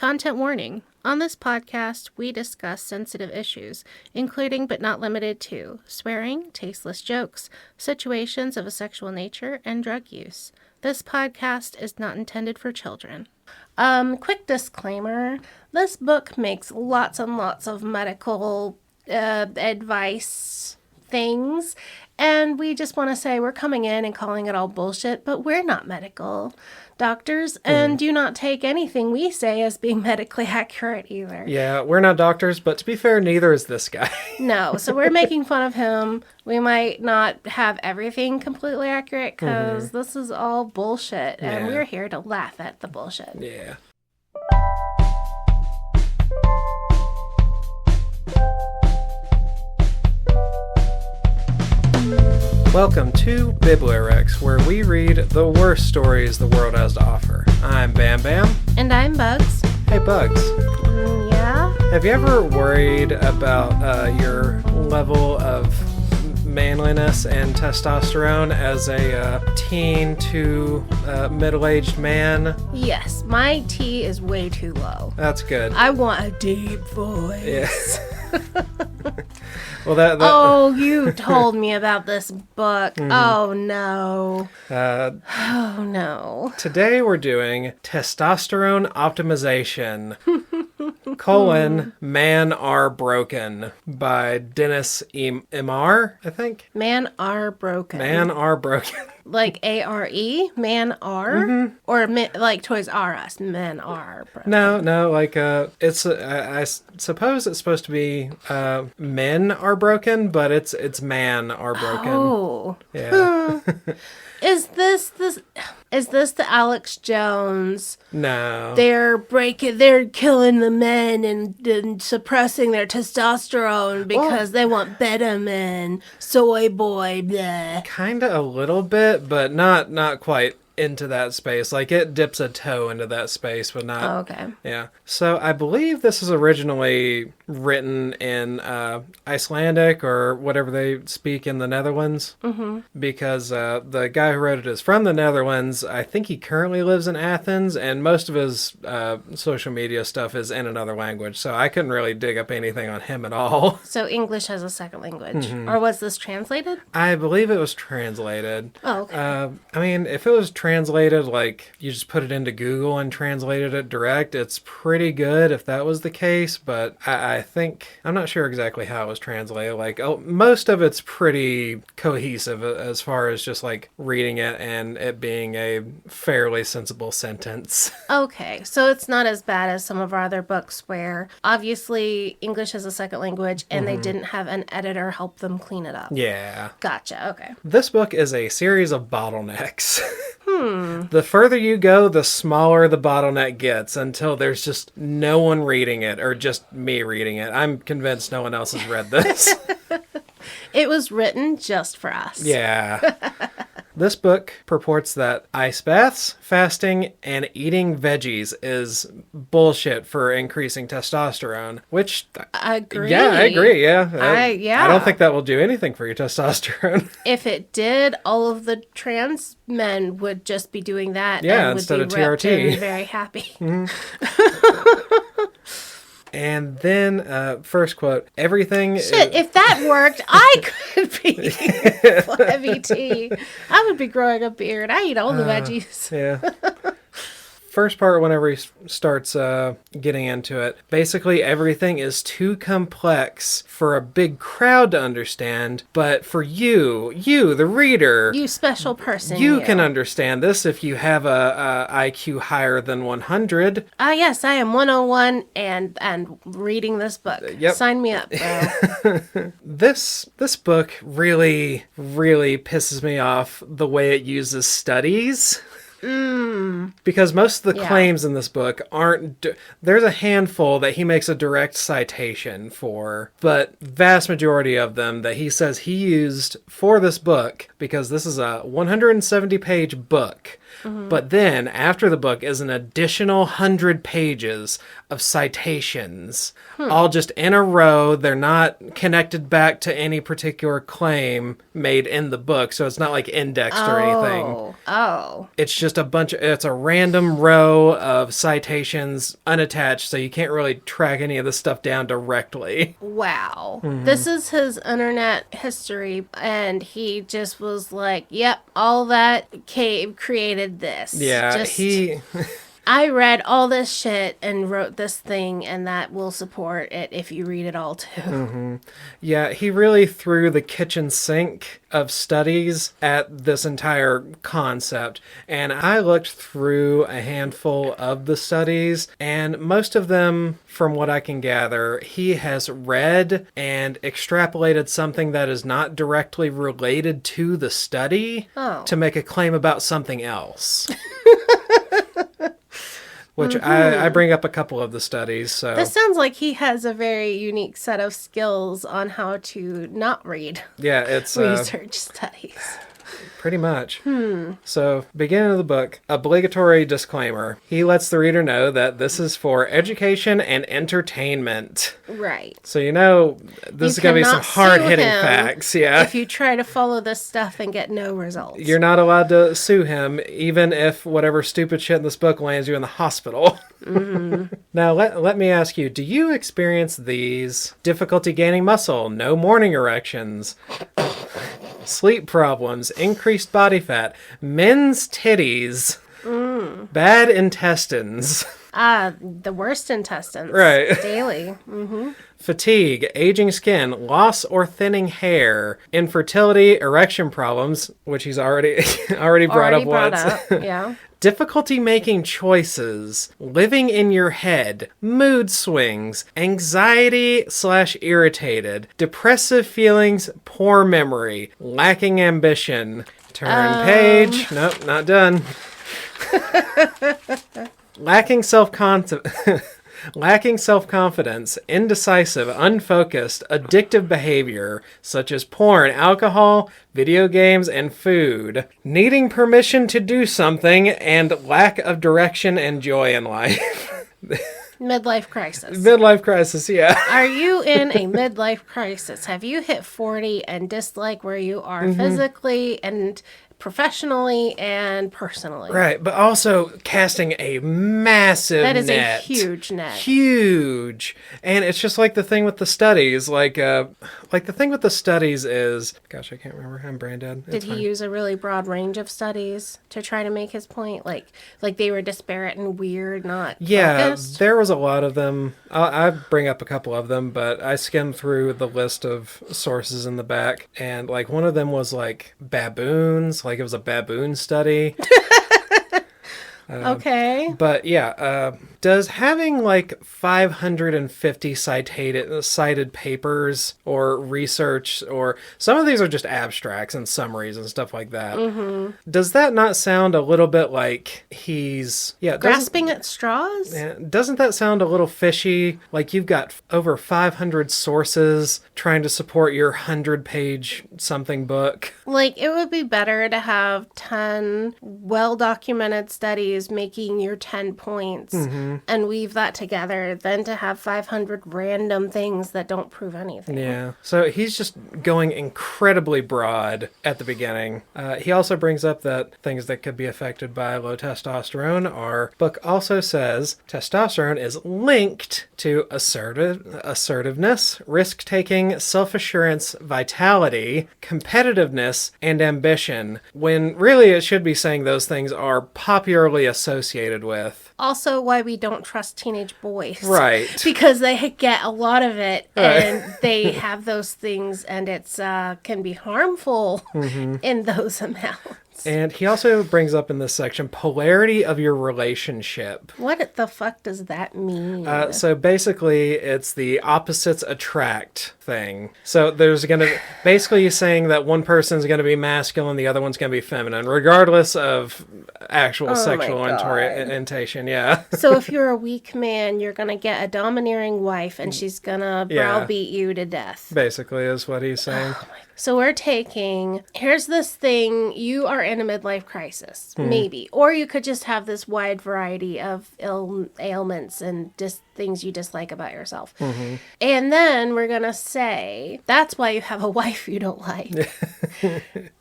Content warning. On this podcast, we discuss sensitive issues, including but not limited to swearing, tasteless jokes, situations of a sexual nature, and drug use. This podcast is not intended for children. Quick disclaimer. This book makes lots and lots of medical advice things, and we just want to say we're coming in and calling it all bullshit, but we're not medical doctors and do not take anything we say as being medically accurate either. Yeah, we're not doctors, but to be fair, neither is this guy. No, so we're making fun of him. We might not have everything completely accurate because this is all bullshit, and we're here to laugh at the bullshit. Yeah. Welcome to BiblioWrecks, where we read the worst stories the world has to offer. I'm Bam Bam. And I'm Bugs. Hey, Bugs. Yeah? Have you ever worried about your level of manliness and testosterone as a teen to middle-aged man? Yes, my T is way too low. That's good. I want a deep voice. Yes. Well, Oh, you told me about this book. Oh, no. Oh, no. Today we're doing Testosterone Optimization, Man Are Broken by Dennis Emaar, I think. Man Are Broken. Man Are Broken. Like A-R-E? Man Are? Or like Toys R Us? Men Are Broken. No, like, it's, I suppose it's supposed to be, men are broken, but it's man are broken. Oh. Yeah. Is this the Alex Jones? No. They're killing the men and suppressing their testosterone because they want better men. Soy boy, blah. Kinda a little bit, but not quite into that space. Like, it dips a toe into that space, but not... Oh, okay. Yeah. So I believe this is originally written in Icelandic or whatever they speak in the Netherlands. Because the guy who wrote it is from the Netherlands. I think he currently lives in Athens, and most of his social media stuff is in another language. So I couldn't really dig up anything on him at all. So English as a second language. Or was this translated? I believe it was translated. Oh, okay. I mean, if it was translated, like, you just put it into Google and translated it direct, it's pretty good if that was the case, but I think, I'm not sure exactly how it was translated. Like, most of it's pretty cohesive as far as just, like, reading it and it being a fairly sensible sentence. Okay, so it's not as bad as some of our other books where, obviously, English is a second language and they didn't have an editor help them clean it up. Yeah. Gotcha, okay. This book is a series of bottlenecks. The further you go, the smaller the bottleneck gets until there's just no one reading it, or just me reading it. I'm convinced no one else has read this. It was written just for us. Yeah. This book purports that ice baths, fasting, and eating veggies is bullshit for increasing testosterone, which... I agree. Yeah, I agree, yeah. Yeah. I don't think that will do anything for your testosterone. If it did, all of the trans men would just be doing that Yeah, and instead would be of ripped TRT. and very happy. And then, first quote, everything... Shit, if that worked, I could be heavy tea. I would be growing a beard. I eat all the veggies. Yeah. First part, whenever he starts getting into it, basically everything is too complex for a big crowd to understand, but for you, the reader... You special person. You can understand this if you have a IQ higher than 100. Yes, I am 101 and reading this book. Yep. Sign me up, bro. This book really, really pisses me off the way it uses studies. Because most of the claims in this book aren't... There's a handful that he makes a direct citation for, but vast majority of them that he says he used for this book, because this is a 170-page book, But then, after the book, is an additional 100 pages of citations, all just in a row. They're not connected back to any particular claim made in the book, so it's not like indexed or anything. Oh. It's just it's a random row of citations unattached, so you can't really track any of the stuff down directly. Wow. This is his internet history, and he just was like, yep, all that cave created this. Yeah, I read all this shit and wrote this thing, and that will support it if you read it all too. Yeah, he really threw the kitchen sink of studies at this entire concept. And I looked through a handful of the studies, and most of them, from what I can gather, he has read and extrapolated something that is not directly related to the study to make a claim about something else. Which I bring up a couple of the studies. So This sounds like he has a very unique set of skills on how to not read it's research studies. pretty much. So, beginning of the book, obligatory disclaimer. He lets the reader know that this is for education and entertainment. Right. So this is going to be some hard-hitting facts. Yeah. If you try to follow this stuff and get no results. You're not allowed to sue him, even if whatever stupid shit in this book lands you in the hospital. Now, let me ask you, do you experience these? Difficulty gaining muscle, no morning erections, sleep problems, increased body fat, men's titties, bad intestines. The worst intestines. Right. Daily. Fatigue, aging skin, loss or thinning hair, infertility, erection problems, which he's already brought up once. Yeah. Difficulty making choices, living in your head, mood swings, anxiety/irritated, depressive feelings, poor memory, lacking ambition. Turn page. Nope, not done. Lacking self-confidence, indecisive, unfocused, addictive behavior, such as porn, alcohol, video games, and food. Needing permission to do something, and lack of direction and joy in life. Midlife crisis. Midlife crisis, yeah. Are you in a midlife crisis? Have you hit 40 and dislike where you are physically and professionally and personally? Right, but also casting a massive net. That is a huge net. Huge. And it's just like the thing with the studies. Like the thing with the studies is... Gosh, I can't remember. I'm brain dead. Did he use a really broad range of studies to try to make his point? Like they were disparate and weird, not focused? There was a lot of them. I bring up a couple of them, but I skimmed through the list of sources in the back, and like one of them was like baboons. Like it was a baboon study. Okay. But yeah, does having like 550 cited papers or research, or some of these are just abstracts and summaries and stuff like that. Does that not sound a little bit like he's grasping at straws? Yeah, doesn't that sound a little fishy? Like you've got over 500 sources trying to support your 100-page something book. Like it would be better to have 10 well-documented studies making your 10 points and weave that together than to have 500 random things that don't prove anything. Yeah. So he's just going incredibly broad at the beginning. He also brings up that things that could be affected by low testosterone. Our book also says testosterone is linked to assertiveness, risk-taking, self-assurance, vitality, competitiveness, and ambition, when really it should be saying those things are popularly associated with. Also why we don't trust teenage boys. Right. Because they get a lot of it and they have those things and it's can be harmful in those amounts. And he also brings up in this section polarity of your relationship. What the fuck does that mean? So basically, it's the opposites attract thing. So there's going to... Basically, he's saying that one person's going to be masculine, the other one's going to be feminine, regardless of actual sexual orientation. Yeah. So if you're a weak man, you're going to get a domineering wife, and she's going to browbeat you to death. Basically, is what he's saying. So we're taking... Here's this thing. You are in a midlife crisis, maybe. Or you could just have this wide variety of ailments and things you dislike about yourself. And then we're going to say, that's why you have a wife you don't like.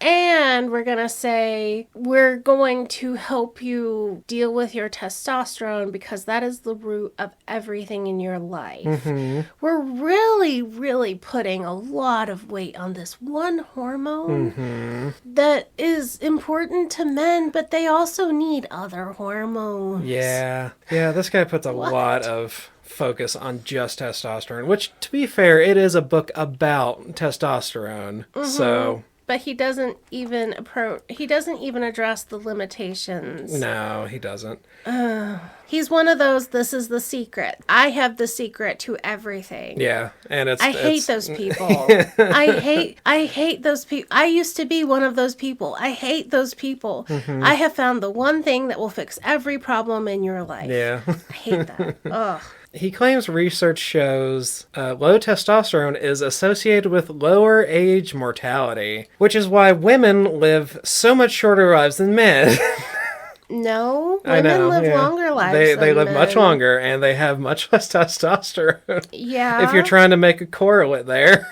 And we're going to say, we're going to help you deal with your testosterone because that is the root of everything in your life. We're really, really putting a lot of weight on this one hormone that is important to men, but they also need other hormones. Yeah, this guy puts a lot of focus on just testosterone, which, to be fair, it is a book about testosterone. So, but he doesn't even address the limitations. No, he doesn't. He's one of those, this is the secret. I have the secret to everything. Yeah, and I hate those people. I hate those people. I used to be one of those people. I hate those people. I have found the one thing that will fix every problem in your life. Yeah. I hate that. Ugh. He claims research shows low testosterone is associated with lower age mortality, which is why women live so much shorter lives than men. No, women live longer lives. They live much longer, and they have much less testosterone. Yeah. If you're trying to make a correlate there.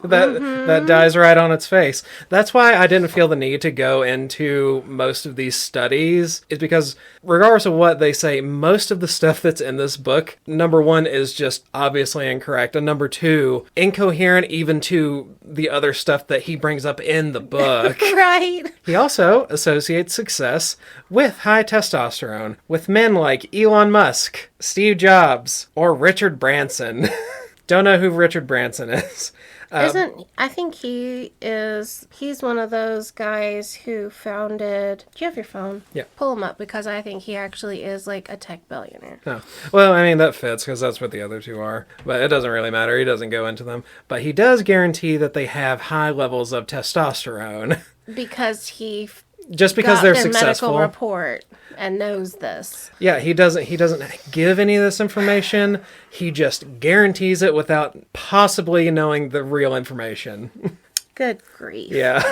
That dies right on its face. That's why I didn't feel the need to go into most of these studies, is because regardless of what they say, most of the stuff that's in this book, number one, is just obviously incorrect, and number two, incoherent even to the other stuff that he brings up in the book. Right. He also associates success with high testosterone with men like Elon Musk, Steve Jobs, or Richard Branson. Don't know who Richard Branson is. I think he's one of those guys who founded, do you have your phone? Yeah. Pull him up, because I think he actually is like a tech billionaire. Oh. Well, I mean, that fits because that's what the other two are. But it doesn't really matter. He doesn't go into them. But he does guarantee that they have high levels of testosterone. Because he just because they're successful. Medical report and knows this. Yeah, he doesn't give any of this information. He just guarantees it without possibly knowing the real information. Good grief. Yeah.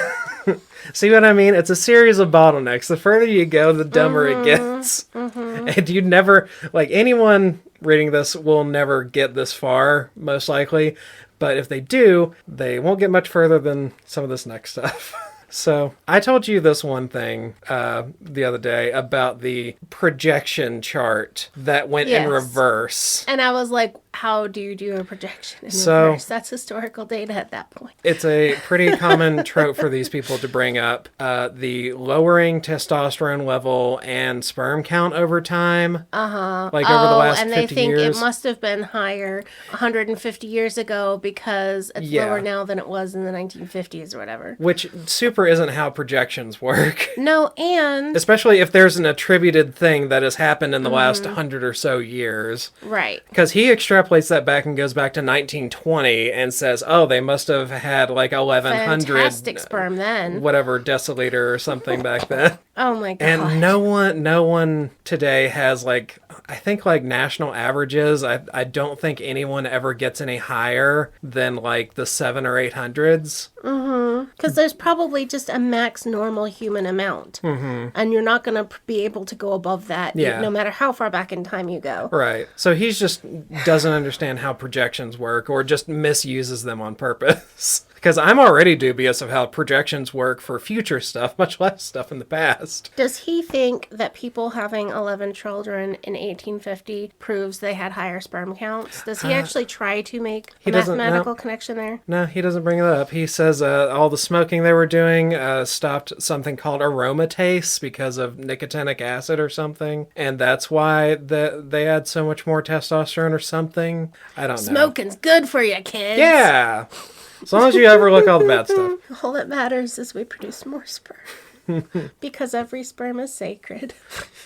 See what I mean? It's a series of bottlenecks. The further you go, the dumber it gets. And you'd never, anyone reading this will never get this far, most likely. But if they do, they won't get much further than some of this next stuff. So I told you this one thing the other day about the projection chart that went in reverse. And I was like, how do you do a projection in reverse? That's historical data at that point. It's a pretty common trope for these people to bring up the lowering testosterone level and sperm count over time. Over the last 50 years. And they think it must have been higher 150 years ago because it's lower now than it was in the 1950s or whatever. Which super isn't how projections work. No, and... especially if there's an attributed thing that has happened in the last 100 or so years. Right. Because he extrapolates that back and goes back to 1920 and says, oh, they must have had 1,100... fantastic sperm then. Whatever, deciliter or something back then. Oh my God. And no one today has I think national averages. I don't think anyone ever gets any higher than the 700 or 800s. Because there's probably just a max normal human amount. And you're not going to be able to go above that no matter how far back in time you go. Right. So he just doesn't understand how projections work, or just misuses them on purpose. Because I'm already dubious of how projections work for future stuff, much less stuff in the past. Does he think that people having 11 children in 1850 proves they had higher sperm counts? Does he actually try to make a mathematical connection there? No, he doesn't bring that up. He says all the smoking they were doing stopped something called aromatase because of nicotinic acid or something. And that's why they had so much more testosterone or something. I don't know. Smoking's good for you, kids. Yeah. As long as you overlook all the bad stuff. All that matters is we produce more sperm. Because every sperm is sacred.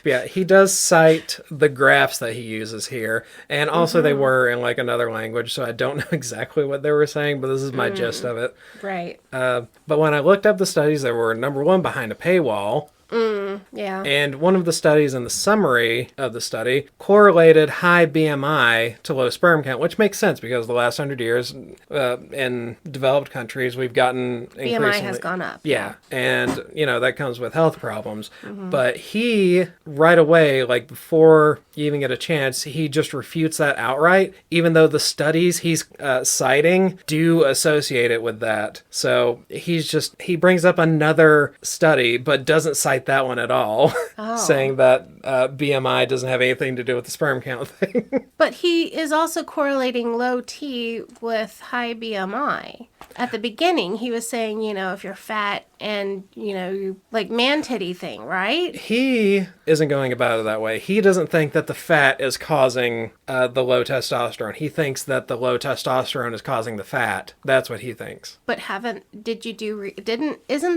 Yeah, he does cite the graphs that he uses here. And also they were in another language, so I don't know exactly what they were saying, but this is my gist of it. Right. But when I looked up the studies, they were, number one, behind a paywall. Yeah. And one of the studies in the summary of the study correlated high BMI to low sperm count, which makes sense because the last 100 years in developed countries, we've gotten increasingly... BMI has gone up. Yeah. And, that comes with health problems. But he, right away, like before you even get a chance, he just refutes that outright, even though the studies he's citing do associate it with that. So he brings up another study, but doesn't cite that one at all, saying that BMI doesn't have anything to do with the sperm count thing. But he is also correlating low T with high BMI. At the beginning, he was saying, if you're fat and, you like man titty thing, right? He isn't going about it that way. He doesn't think that the fat is causing the low testosterone. He thinks that the low testosterone is causing the fat. That's what he thinks. But isn't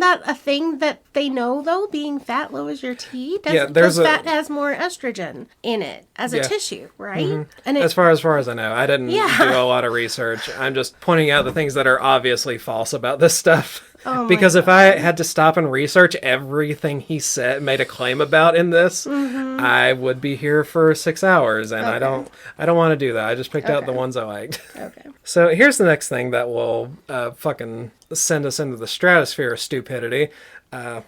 that a thing that they know though? Being fat lowers your T? Because fat has more estrogen in it as a tissue, right? Mm-hmm. And as far as I know, I didn't do a lot of research. I'm just pointing out the things that are obviously false about this stuff. Because if I had to stop and research everything he made a claim about in this, I would be here for 6 hours, and I don't want to do that. I just picked out the ones I liked. Okay. So here's the next thing that will fucking send us into the stratosphere of stupidity.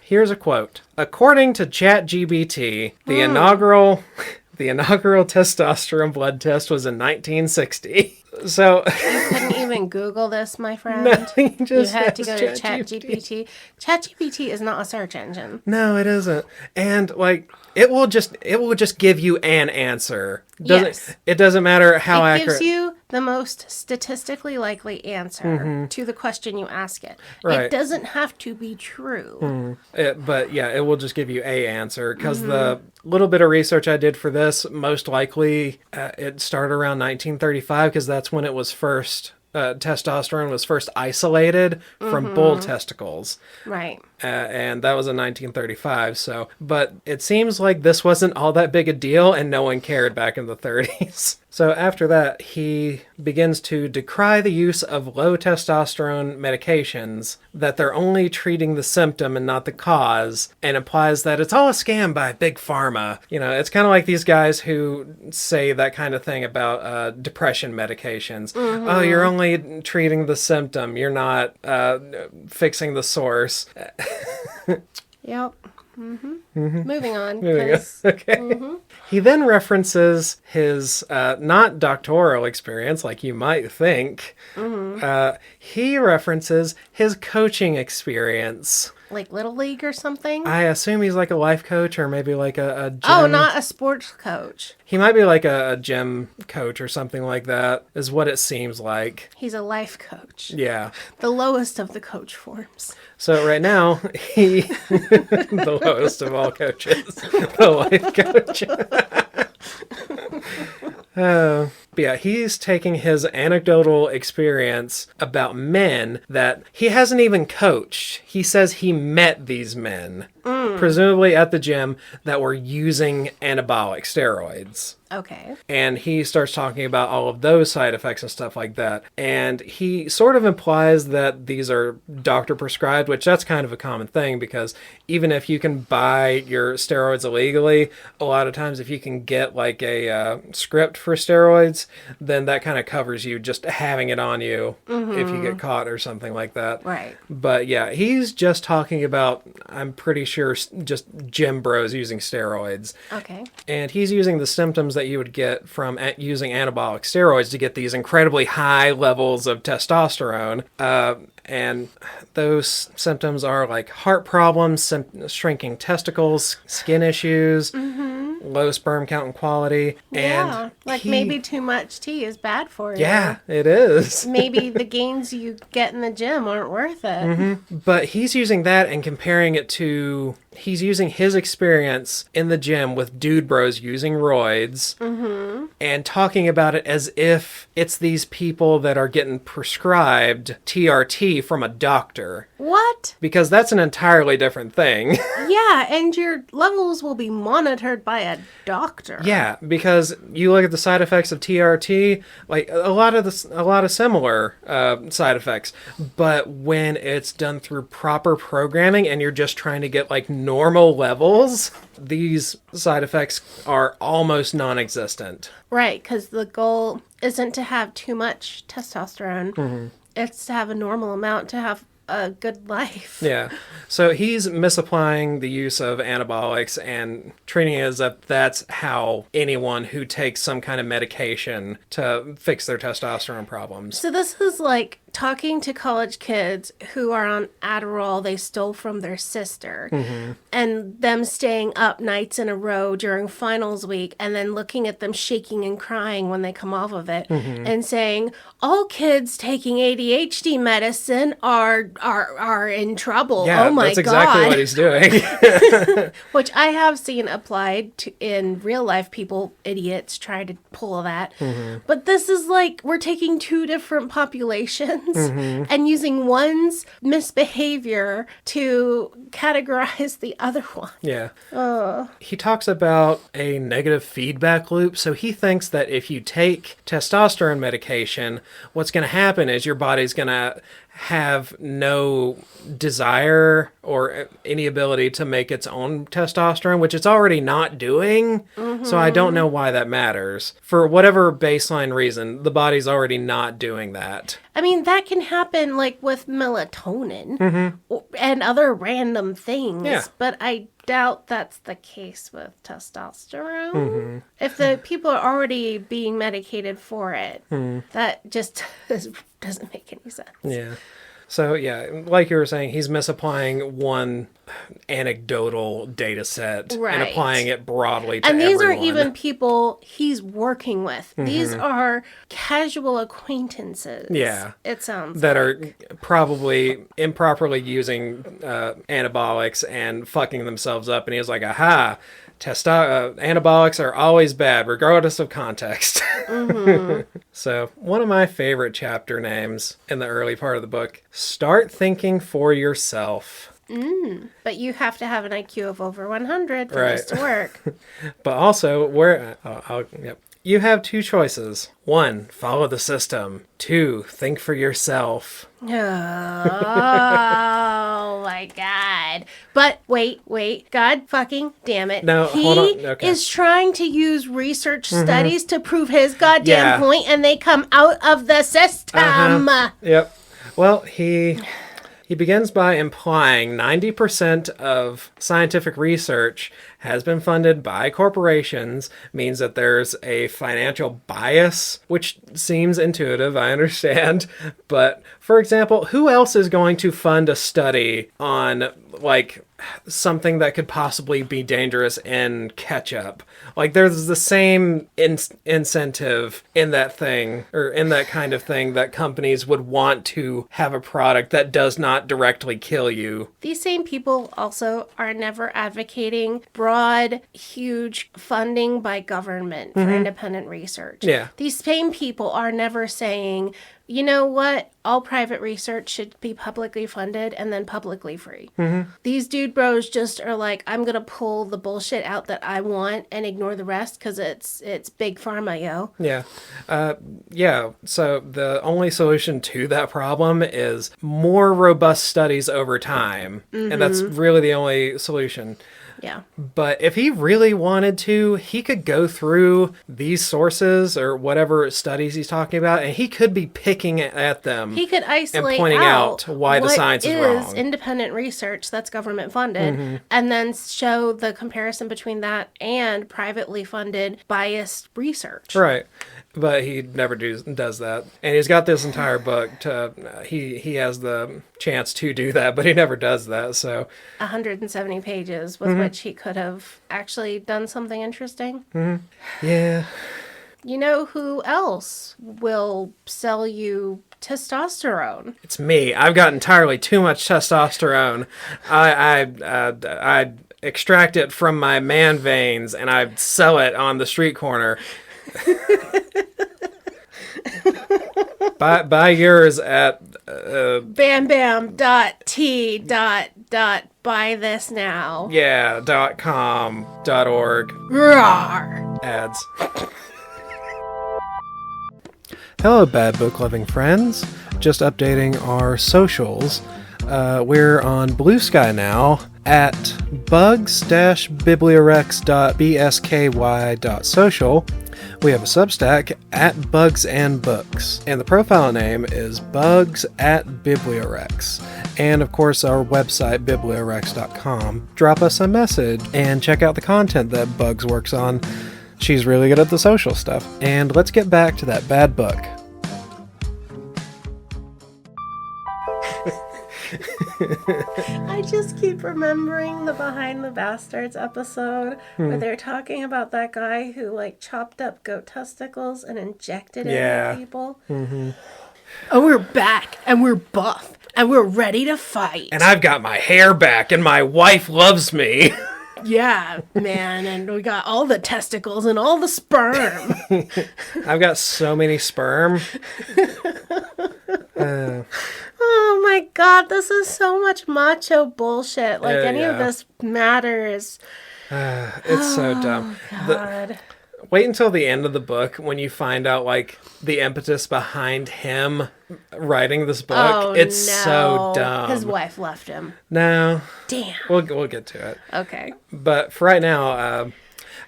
Here's a quote. According to ChatGPT, the inaugural testosterone blood test was in 1960. So you couldn't even Google this, my friend. No, you had to go to ChatGPT. ChatGPT is not a search engine. No, it isn't. And it will just give you an answer. It doesn't matter how accurate. It gives you the most statistically likely answer to the question you ask it. Right. It doesn't have to be true. But it will just give you a answer because the little bit of research I did for this, most likely it started around 1935 because that's when it was first. Testosterone was first isolated from bull testicles. Right. And that was in 1935. But it seems like this wasn't all that big a deal and no one cared back in the 30s. So after that, he begins to decry the use of low testosterone medications, that they're only treating the symptom and not the cause, and implies that it's all a scam by Big Pharma. It's kind of like these guys who say that kind of thing about depression medications. Oh, you're only treating the symptom. You're not fixing the source. Yep. Moving on. Okay. He then references his not doctoral experience, like you might think. He references his coaching experience. Like Little League or something? I assume he's like a life coach or maybe like a gym. Oh, not a sports coach. He might be like a gym coach or something like that, is what it seems like. He's a life coach. Yeah. The lowest of the coach forms. So right now, the lowest of all coaches, the life coach. But yeah, he's taking his anecdotal experience about men that he hasn't even coached. He says he met these men, presumably at the gym, that were using anabolic steroids. Okay. And he starts talking about all of those side effects and stuff like that. And he sort of implies that these are doctor prescribed, which that's kind of a common thing because even if you can buy your steroids illegally, a lot of times if you can get like a script for steroids, then that kind of covers you just having it on you if you get caught or something like that. Right. But yeah, he's just talking about, I'm pretty sure, just gym bros using steroids. Okay. And he's using the symptoms that you would get from using anabolic steroids to get these incredibly high levels of testosterone. And those symptoms are like heart problems, shrinking testicles, skin issues, low sperm count and quality. Yeah, and maybe too much tea is bad for you. Yeah, it is. Maybe the gains you get in the gym aren't worth it. But he's using that and comparing it to... He's using his experience in the gym with dude bros using roids and talking about it as if it's these people that are getting prescribed TRT from a doctor. What? Because that's an entirely different thing. Yeah, and your levels will be monitored by a doctor. Yeah, because you look at the side effects of TRT, like a lot of similar side effects. But when it's done through proper programming and you're just trying to get like normal levels, these side effects are almost non-existent. Right, because the goal isn't to have too much testosterone. It's to have a normal amount to have a good life. Yeah. So he's misapplying the use of anabolics and treating it as if that's how anyone who takes some kind of medication to fix their testosterone problems. So this is like talking to college kids who are on Adderall they stole from their sister, and them staying up nights in a row during finals week, and then looking at them shaking and crying when they come off of it, and saying all kids taking ADHD medicine are in trouble. Yeah, oh my that's exactly God. what he's doing. Which I have seen applied to in real life. People, idiots, try to pull that. But this is like we're taking two different populations and using one's misbehavior to categorize the other one. Yeah. He talks about a negative feedback loop. So he thinks that if you take testosterone medication, what's going to happen is your body's going to have no desire or any ability to make its own testosterone, which it's already not doing. So I don't know why that matters. For whatever baseline reason, the body's already not doing that. I mean, that can happen like with melatonin and other random things. Yeah. But I doubt that's the case with testosterone. If the people are already being medicated for it, that just doesn't make any sense. Yeah. So, yeah, like you were saying, he's misapplying one anecdotal data set and Right. applying it broadly to And these everyone. aren't even people he's working with. These are casual acquaintances. Yeah. It sounds that like. are probably improperly using anabolics and fucking themselves up. And he was like, aha, anabolics are always bad, regardless of context. So, one of my favorite chapter names in the early part of the book, Start Thinking for Yourself. But you have to have an IQ of over 100 for Right. this to work. But also, you have two choices. 1, follow the system. 2, think for yourself. Oh my God. But wait. God fucking damn it. No, he hold on. Okay. is trying to use research studies to prove his goddamn Yeah. point, and they come out of the system. Yep. Well, he begins by implying 90% of scientific research has been funded by corporations, means that there's a financial bias, which seems intuitive, I understand. But, for example, who else is going to fund a study on, like, something that could possibly be dangerous in ketchup? Like, there's the same incentive in that thing, or in that kind of thing, that companies would want to have a product that does not directly kill you. These same people also are never advocating broad, huge funding by government for independent research. Yeah. These same people are never saying, you know what? All private research should be publicly funded and then publicly free. These dude bros just are like, I'm going to pull the bullshit out that I want and ignore the rest because it's big pharma, yo. Yeah. So the only solution to that problem is more robust studies over time. And that's really the only solution. Yeah. But if he really wanted to, he could go through these sources or whatever studies he's talking about, and he could be picking at them. He could isolate and pointing out why the what science is wrong. Independent research that's government funded, and then show the comparison between that and privately funded biased research. Right. But he never does that. And he's got this entire book to he has the chance to do that, but he never does that. So 170 pages with which he could have actually done something interesting. yeah. You know who else will sell you testosterone? It's me. I've got entirely too much testosterone. I extract it from my man veins and I sell it on the street corner. Buy yours at bambam.t.buy this now. .com.org. Rawr. Ads. Hello, bad book loving friends. Just updating our socials. We're on Blue Sky now at bugs-bibliorex.bsky.social. We have a Substack at Bugs and Books, and the profile name is Bugs at BiblioWrecks. And of course, our website, BiblioWrecks.com. Drop us a message and check out the content that Bugs works on. She's really good at the social stuff. And let's get back to that bad book. I just keep remembering the Behind the Bastards episode where they're talking about that guy who like chopped up goat testicles and injected it into people. Mm-hmm. And we're back and we're buff and we're ready to fight. And I've got my hair back and my wife loves me. Yeah, man, and we got all the testicles and all the sperm. I've got so many sperm. Oh my god, this is so much macho bullshit. Like, any of this matters. It's so dumb. God. Wait until the end of the book when you find out, like, the impetus behind him writing this book. Oh, it's so dumb. His wife left him. No. Damn. We'll get to it. Okay. But for right now,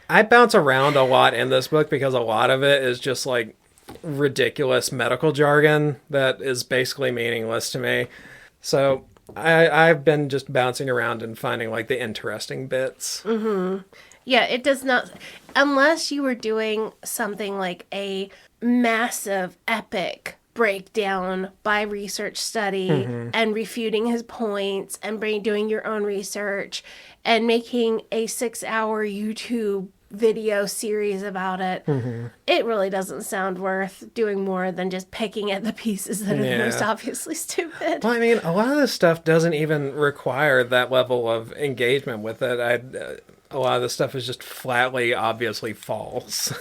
I bounce around a lot in this book because a lot of it is just, like, ridiculous medical jargon that is basically meaningless to me. So I've been just bouncing around and finding, like, the interesting bits. Mm-hmm. Yeah, it does not... Unless you were doing something like a massive, epic breakdown by research study and refuting his points and doing your own research and making a 6-hour YouTube video series about it, it really doesn't sound worth doing more than just picking at the pieces that are the most obviously stupid. Well, I mean, a lot of this stuff doesn't even require that level of engagement with it. A lot of this stuff is just flatly, obviously false.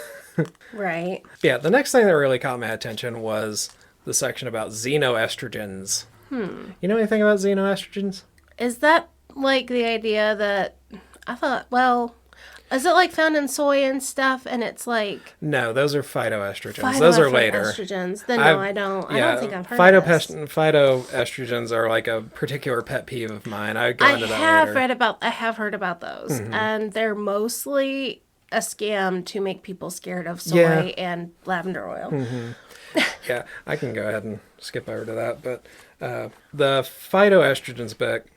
Right. Yeah, the next thing that really caught my attention was the section about xenoestrogens. You know anything about xenoestrogens? Is that like the idea that... I thought, well... Is it like found in soy and stuff and it's like... No, those are phytoestrogens. Those are later. Estrogens. Then no, I don't. I don't think I've heard of this. Phytoestrogens are like a particular pet peeve of mine. I go into that later. I have heard about those. And they're mostly a scam to make people scared of soy and lavender oil. Yeah, I can go ahead and skip over to that. But the phytoestrogens book...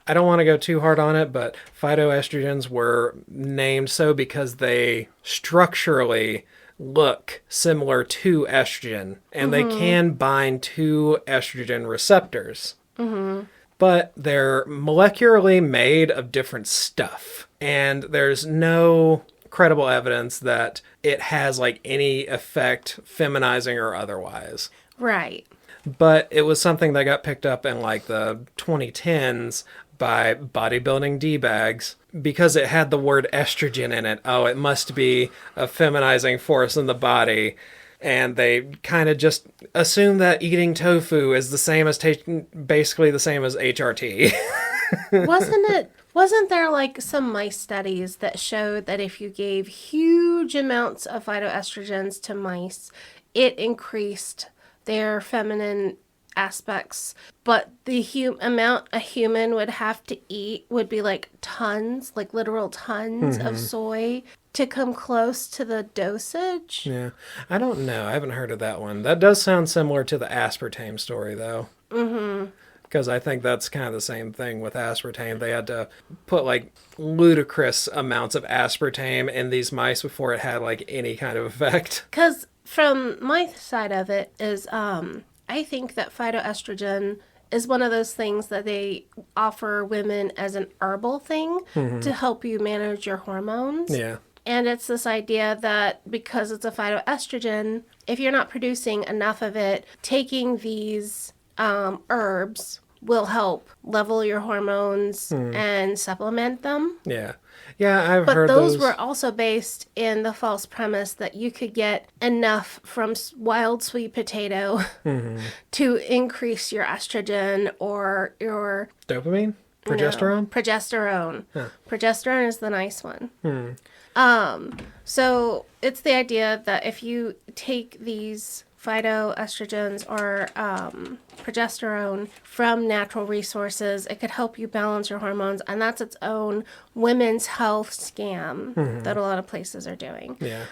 I don't want to go too hard on it, but phytoestrogens were named so because they structurally look similar to estrogen, and they can bind to estrogen receptors. But they're molecularly made of different stuff, and there's no credible evidence that it has like any effect, feminizing or otherwise. Right. But it was something that got picked up in like the 2010s by bodybuilding D-bags because it had the word estrogen in it. Oh, it must be a feminizing force in the body. And they kind of just assume that eating tofu is the same as basically the same as HRT. Wasn't there like some mice studies that showed that if you gave huge amounts of phytoestrogens to mice, it increased their feminine aspects, but the amount a human would have to eat would be like tons, like literal tons of soy to come close to the dosage? Yeah. I don't know. I haven't heard of that one. That does sound similar to the aspartame story, though. Because I think that's kind of the same thing with aspartame. They had to put like ludicrous amounts of aspartame in these mice before it had like any kind of effect. Because from my side of it is, I think that phytoestrogen is one of those things that they offer women as an herbal thing to help you manage your hormones. Yeah. And it's this idea that because it's a phytoestrogen, if you're not producing enough of it, taking these herbs will help level your hormones and supplement them. Yeah. Yeah, I've heard But those. those were also based in the false premise that you could get enough from wild sweet potato to increase your estrogen or your... Dopamine? Progesterone? No, progesterone. Huh. Progesterone is the nice one. So it's the idea that if you take these phytoestrogens or progesterone from natural resources, it could help you balance your hormones. And that's its own women's health scam that a lot of places are doing. Yeah.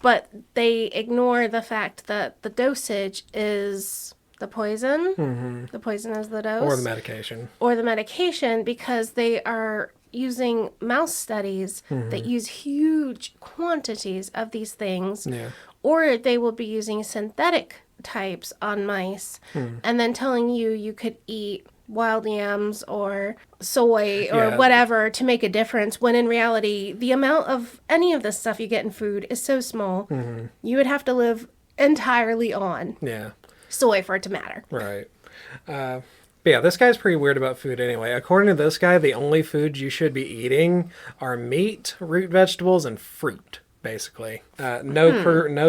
But they ignore the fact that the dosage is the poison. The poison is the dose. Or the medication. Or the medication, because they are using mouse studies that use huge quantities of these things. Yeah. Or they will be using synthetic types on mice and then telling you could eat wild yams or soy or whatever to make a difference, when in reality, the amount of any of this stuff you get in food is so small, you would have to live entirely on soy for it to matter. Right. But yeah, this guy's pretty weird about food anyway. According to this guy, the only foods you should be eating are meat, root vegetables, and fruit. Basically, no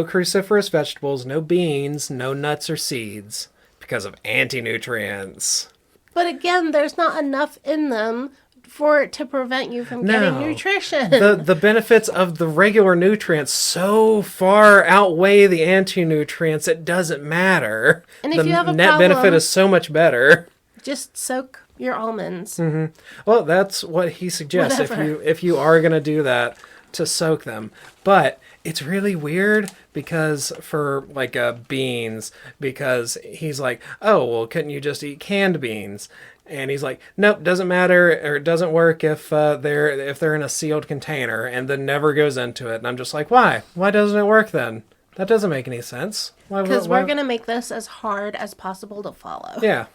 cruciferous vegetables, no beans, no nuts or seeds, because of anti-nutrients. But again, there's not enough in them for it to prevent you from getting nutrition. The benefits of the regular nutrients so far outweigh the anti-nutrients, it doesn't matter. And if you have a net problem, benefit is so much better. Just soak your almonds. Well, that's what he suggests. If you are going to do that, to soak them. But it's really weird because for like beans, because he's like, oh, well, couldn't you just eat canned beans? And he's like, nope, doesn't matter, or it doesn't work if they're in a sealed container, and then never goes into it. And I'm just like, why? Why doesn't it work then? That doesn't make any sense. Because we're going to make this as hard as possible to follow. Yeah.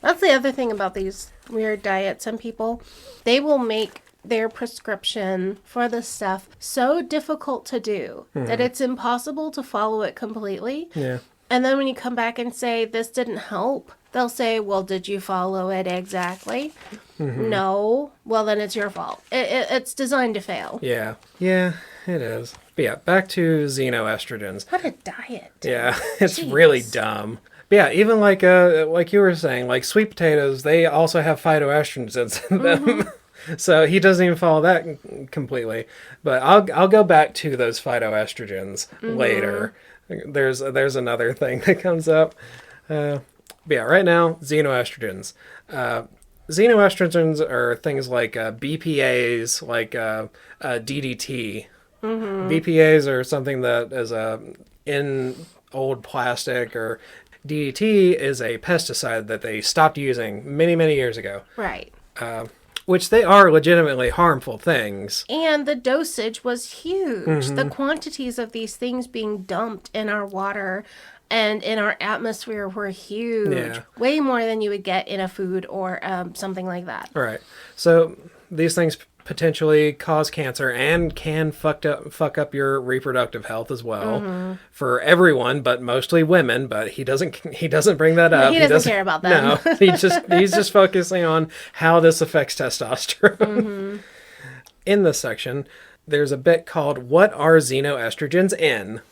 That's the other thing about these weird diets. Some people, they will make their prescription for this stuff so difficult to do that it's impossible to follow it completely. Yeah. And then when you come back and say, this didn't help, they'll say, well, did you follow it exactly? No. Well, then it's your fault. It's designed to fail. Yeah. Yeah, it is. But yeah, back to xenoestrogens. What a diet. Yeah, it's really dumb. But yeah, even like you were saying, like sweet potatoes, they also have phytoestrogens in them. So he doesn't even follow that completely. But I'll go back to those phytoestrogens later. There's another thing that comes up. But yeah, right now, xenoestrogens. Xenoestrogens are things like BPAs, like DDT. BPAs are something that is in old plastic, or DDT is a pesticide that they stopped using many, many years ago. Right. Which they are legitimately harmful things. And the dosage was huge. The quantities of these things being dumped in our water and in our atmosphere were huge. Yeah. Way more than you would get in a food or something like that. Right. So these things potentially cause cancer and can fuck up your reproductive health as well for everyone, but mostly women. But he doesn't bring that up. He doesn't care about that. No, he's just focusing on how this affects testosterone. In this section, there's a bit called "What Are Xenoestrogens In?"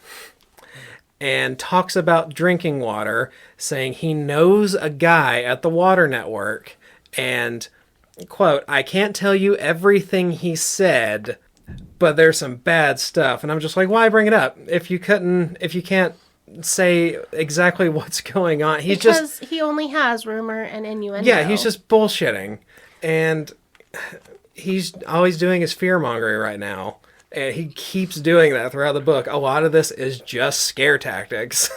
and talks about drinking water, saying he knows a guy at the Water Network, and quote, I can't tell you everything he said, but there's some bad stuff. And I'm just like, why bring it up? If you can't say exactly what's going on. Because he only has rumor and innuendo. Yeah, he's just bullshitting. And all he's doing is fear-mongering right now. And he keeps doing that throughout the book. A lot of this is just scare tactics.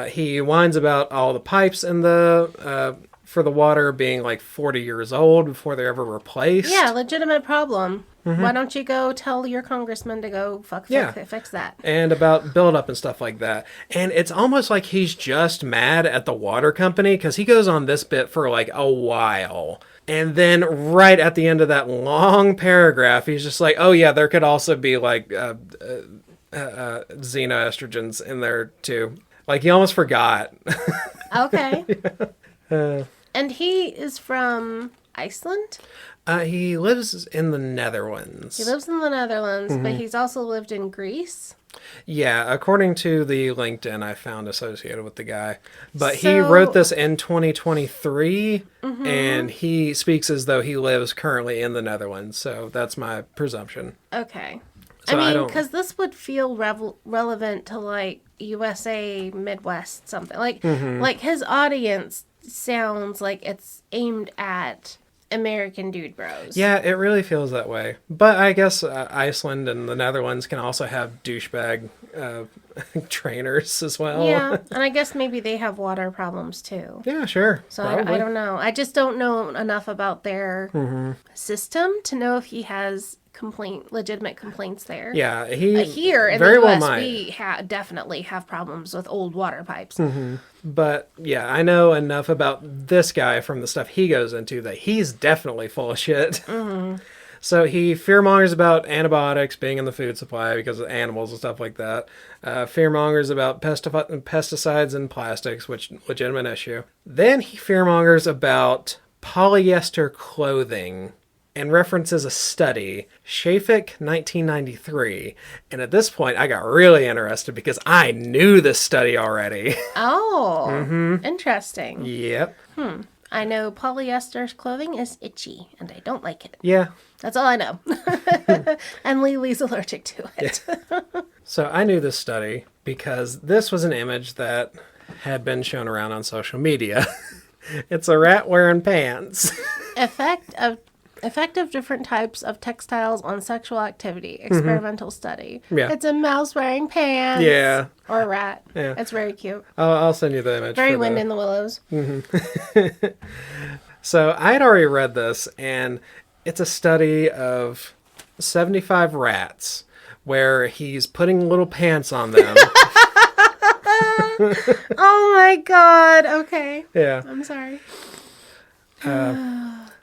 He whines about all the pipes in the for the water being like 40 years old before they're ever replaced. Yeah, legitimate problem. Why don't you go tell your congressman to go fix that? And about buildup and stuff like that. And it's almost like he's just mad at the water company, because he goes on this bit for like a while. And then right at the end of that long paragraph, he's just like, oh yeah, there could also be like xenoestrogens in there too. Like he almost forgot. Okay. And he is from Iceland? He lives in the Netherlands. He lives in the Netherlands, but he's also lived in Greece? Yeah, according to the LinkedIn I found associated with the guy. But he wrote this in 2023, and he speaks as though he lives currently in the Netherlands. So that's my presumption. Okay. So I don't... because this would feel relevant to, like, USA Midwest something. Like his audience sounds like it's aimed at American dude bros. Yeah, it really feels that way. But I guess Iceland and the Netherlands can also have douchebag trainers as well. Yeah, and I guess maybe they have water problems too. Yeah, sure. So I don't know. I just don't know enough about their system to know if he has legitimate complaints there. Yeah, he here in very the US, well might. we definitely have problems with old water pipes. But yeah, I know enough about this guy from the stuff he goes into that he's definitely full of shit. So he fearmongers about antibiotics being in the food supply because of animals and stuff like that. Fearmongers about pesticides and plastics, which legitimate issue. Then he fearmongers about polyester clothing and references a study, Shafik 1993. And at this point, I got really interested because I knew this study already. Oh, interesting. Yep. I know polyester clothing is itchy, and I don't like it. Yeah. That's all I know. And Lily's allergic to it. So I knew this study because this was an image that had been shown around on social media. It's a rat wearing pants. Effect of different types of textiles on sexual activity. Experimental study. Yeah. It's a mouse wearing pants. Yeah. Or a rat. Yeah. It's very cute. I'll send you the image. Very Wind in the Willows. So I had already read this, and it's a study of 75 rats where he's putting little pants on them. Oh my god. Okay. Yeah. I'm sorry.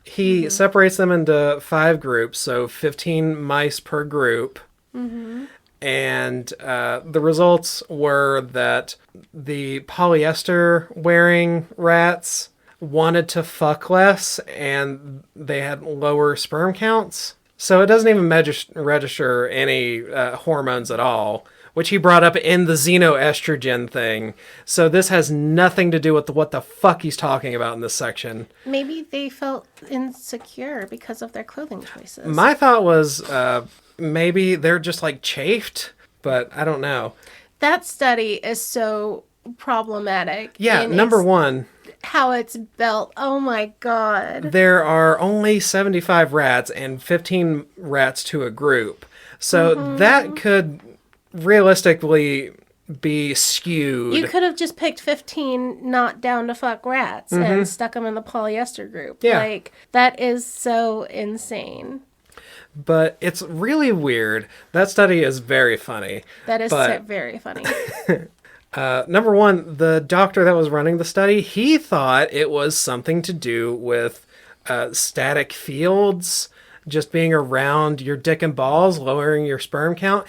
He separates them into 5 groups, so 15 mice per group. And the results were that the polyester wearing rats wanted to fuck less and they had lower sperm counts. So it doesn't even register any hormones at all, which he brought up in the xenoestrogen thing. So this has nothing to do with what the fuck he's talking about in this section. Maybe they felt insecure because of their clothing choices. My thought was maybe they're just like chafed, but I don't know. That study is so problematic. Yeah, number one. How it's built. Oh my god. There are only 75 rats and 15 rats to a group. So that could realistically be skewed. You could have just picked 15 not down to fuck rats and stuck them in the polyester group. Yeah. Like, that is so insane. But it's really weird. That study is very funny. That is very funny. Number one, the doctor that was running the study, he thought it was something to do with static fields, just being around your dick and balls, lowering your sperm count.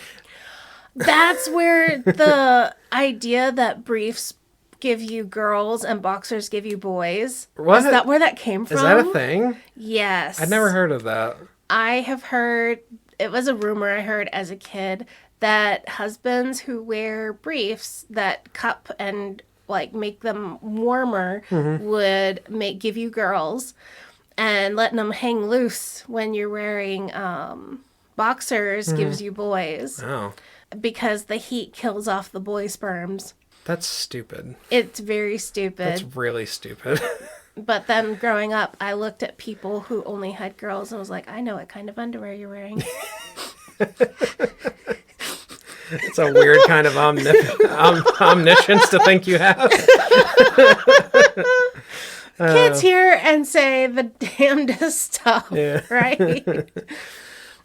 That's where the idea that briefs give you girls and boxers give you boys. What? Is that where that came from? Is that a thing? Yes. I'd never heard of that. I have heard, it was a rumor I heard as a kid, that husbands who wear briefs that cup and like make them warmer would give you girls, and letting them hang loose when you're wearing boxers gives you boys. Oh. Because the heat kills off the boy sperms. That's stupid. It's very stupid. That's really stupid. But then growing up, I looked at people who only had girls and was like, I know what kind of underwear you're wearing. It's a weird kind of omniscience to think you have. Kids hear and say the damnedest stuff, right?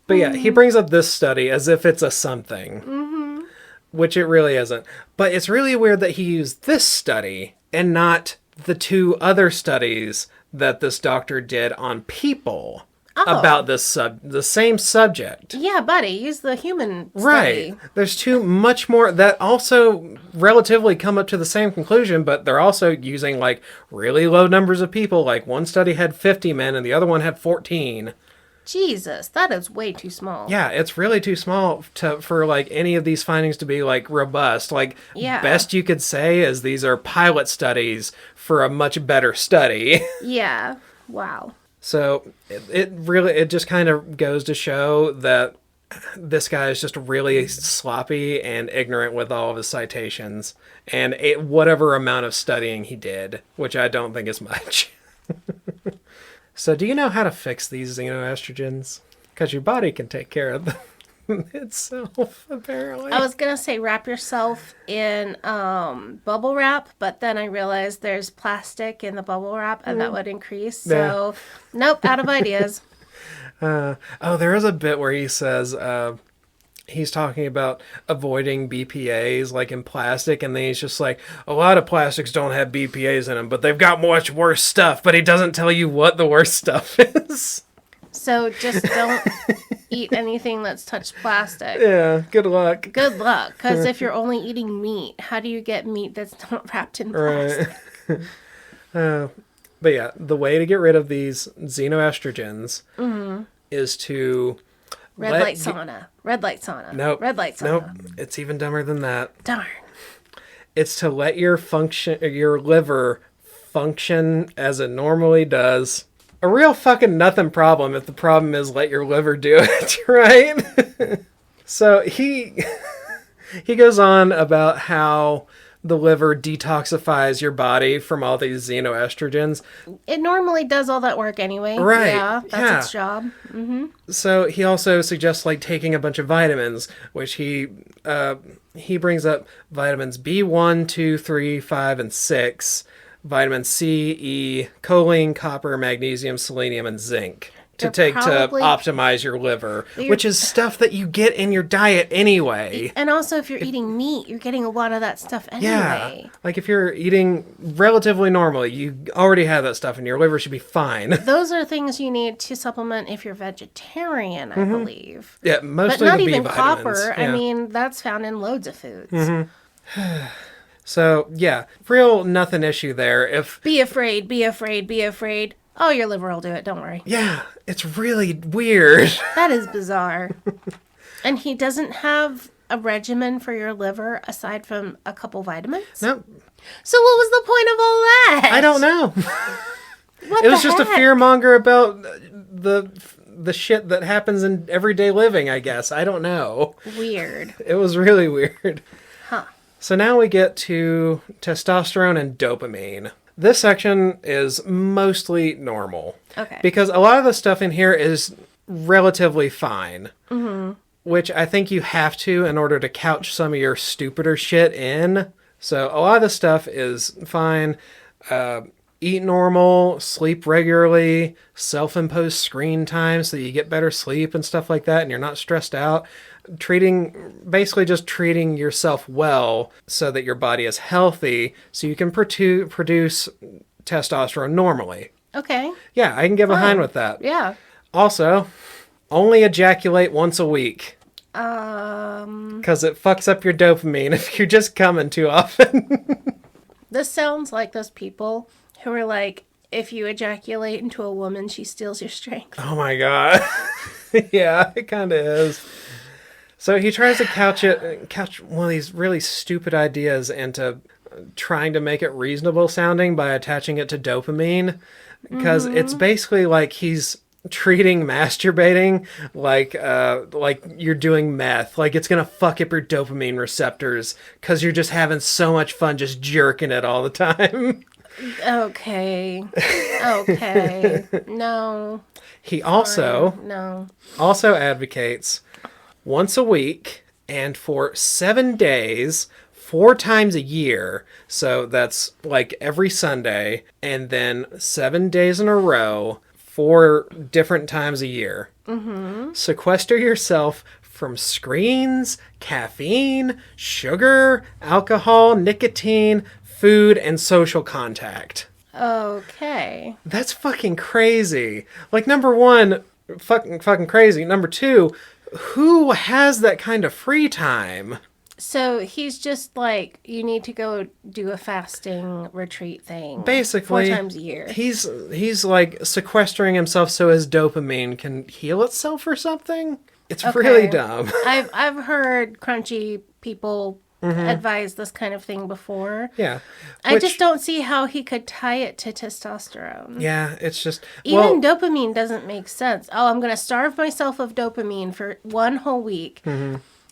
But yeah, he brings up this study as if it's a something, which it really isn't. But it's really weird that he used this study and not the 2 other studies that this doctor did on people about this the same subject. Yeah, buddy, use the human study. Right. There's 2 much more that also relatively come up to the same conclusion, but they're also using like really low numbers of people. Like one study had 50 men and the other one had 14. Jesus, that is way too small. Yeah, it's really too small for like any of these findings to be like robust. Like best you could say is these are pilot studies for a much better study. Yeah. Wow. So it just kind of goes to show that this guy is just really sloppy and ignorant with all of his citations and whatever amount of studying he did, which I don't think is much. So do you know how to fix these xenoestrogens? Because your body can take care of them itself, apparently. I was going to say wrap yourself in bubble wrap, but then I realized there's plastic in the bubble wrap, and that would increase. So, nope, out of ideas. There is a bit where he says he's talking about avoiding BPAs like in plastic, and then he's just like, a lot of plastics don't have BPAs in them, but they've got much worse stuff, but he doesn't tell you what the worst stuff is. So just don't eat anything that's touched plastic. Yeah, good luck. Good luck, because if you're only eating meat, how do you get meat that's not wrapped in plastic? Right. But yeah, the way to get rid of these xenoestrogens is to... Red light sauna. Nope. Red light sauna. Nope. It's even dumber than that. Darn. It's to let your liver function as it normally does. A real fucking nothing problem if the problem is let your liver do it, right? So he goes on about how the liver detoxifies your body from all these xenoestrogens. It normally does all that work anyway. Right. Yeah, that's its job. Mm-hmm. So he also suggests like taking a bunch of vitamins, which he brings up vitamins B1, 2, 3, 5, and 6, vitamin C, E, choline, copper, magnesium, selenium, and zinc. To optimize your liver, which is stuff that you get in your diet anyway. And also, if you're eating meat, you're getting a lot of that stuff anyway. Yeah, like if you're eating relatively normally, you already have that stuff, and your liver should be fine. Those are things you need to supplement if you're vegetarian, I believe. Yeah, mostly but not the even B vitamins. copper. Yeah. I mean, that's found in loads of foods. So yeah, real nothing issue there. If be afraid. Oh, your liver will do it. Don't worry. Yeah, it's really weird. That is bizarre. And he doesn't have a regimen for your liver aside from a couple vitamins? Nope. So what was the point of all that? I don't know. It was just a fear monger about the shit that happens in everyday living, I guess. I don't know. Weird. It was really weird. Huh. So now we get to testosterone and dopamine. This section is mostly normal. Okay. Because a lot of the stuff in here is relatively fine. Mm-hmm. Which I think you have to in order to couch some of your stupider shit in. So a lot of the stuff is fine. Eat normal, sleep regularly, self-imposed screen time so that you get better sleep and stuff like that and you're not stressed out. Basically just treating yourself well so that your body is healthy so you can produce testosterone normally. Okay. Yeah, I can get behind with that. Yeah. Also, only ejaculate once a week. Because it fucks up your dopamine if you're just coming too often. This sounds like those people who are like, if you ejaculate into a woman, she steals your strength. Oh my god. Yeah, it kind of is. So he tries to couch one of these really stupid ideas into trying to make it reasonable sounding by attaching it to dopamine. Because it's basically like he's treating masturbating like you're doing meth. Like it's going to fuck up your dopamine receptors because you're just having so much fun just jerking it all the time. Okay. No. He also advocates once a week and for 7 days, 4 times a year. So that's like every Sunday and then 7 days in a row, 4 different times a year. Mm-hmm. Sequester yourself from screens, caffeine, sugar, alcohol, nicotine, food, and social contact. Okay. That's fucking crazy. Like, number one, fucking crazy. Number two, who has that kind of free time? So he's just like, you need to go do a fasting retreat thing. Basically. 4 times a year. He's like sequestering himself so his dopamine can heal itself or something. It's really dumb. I've heard crunchy people advised this kind of thing before. Yeah. I just don't see how he could tie it to testosterone. Yeah, it's just... Even dopamine doesn't make sense. Oh, I'm going to starve myself of dopamine for one whole week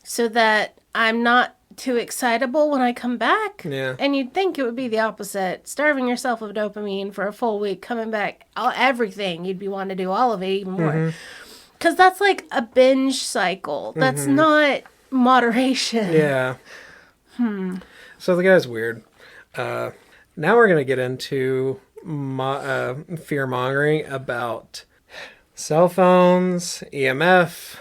so that I'm not too excitable when I come back. Yeah. And you'd think it would be the opposite. Starving yourself of dopamine for a full week, coming back, everything. You'd be wanting to do all of it even more. Because that's like a binge cycle. That's not moderation. Yeah. So the guy's weird. Now we're going to get into fear-mongering about cell phones, EMF,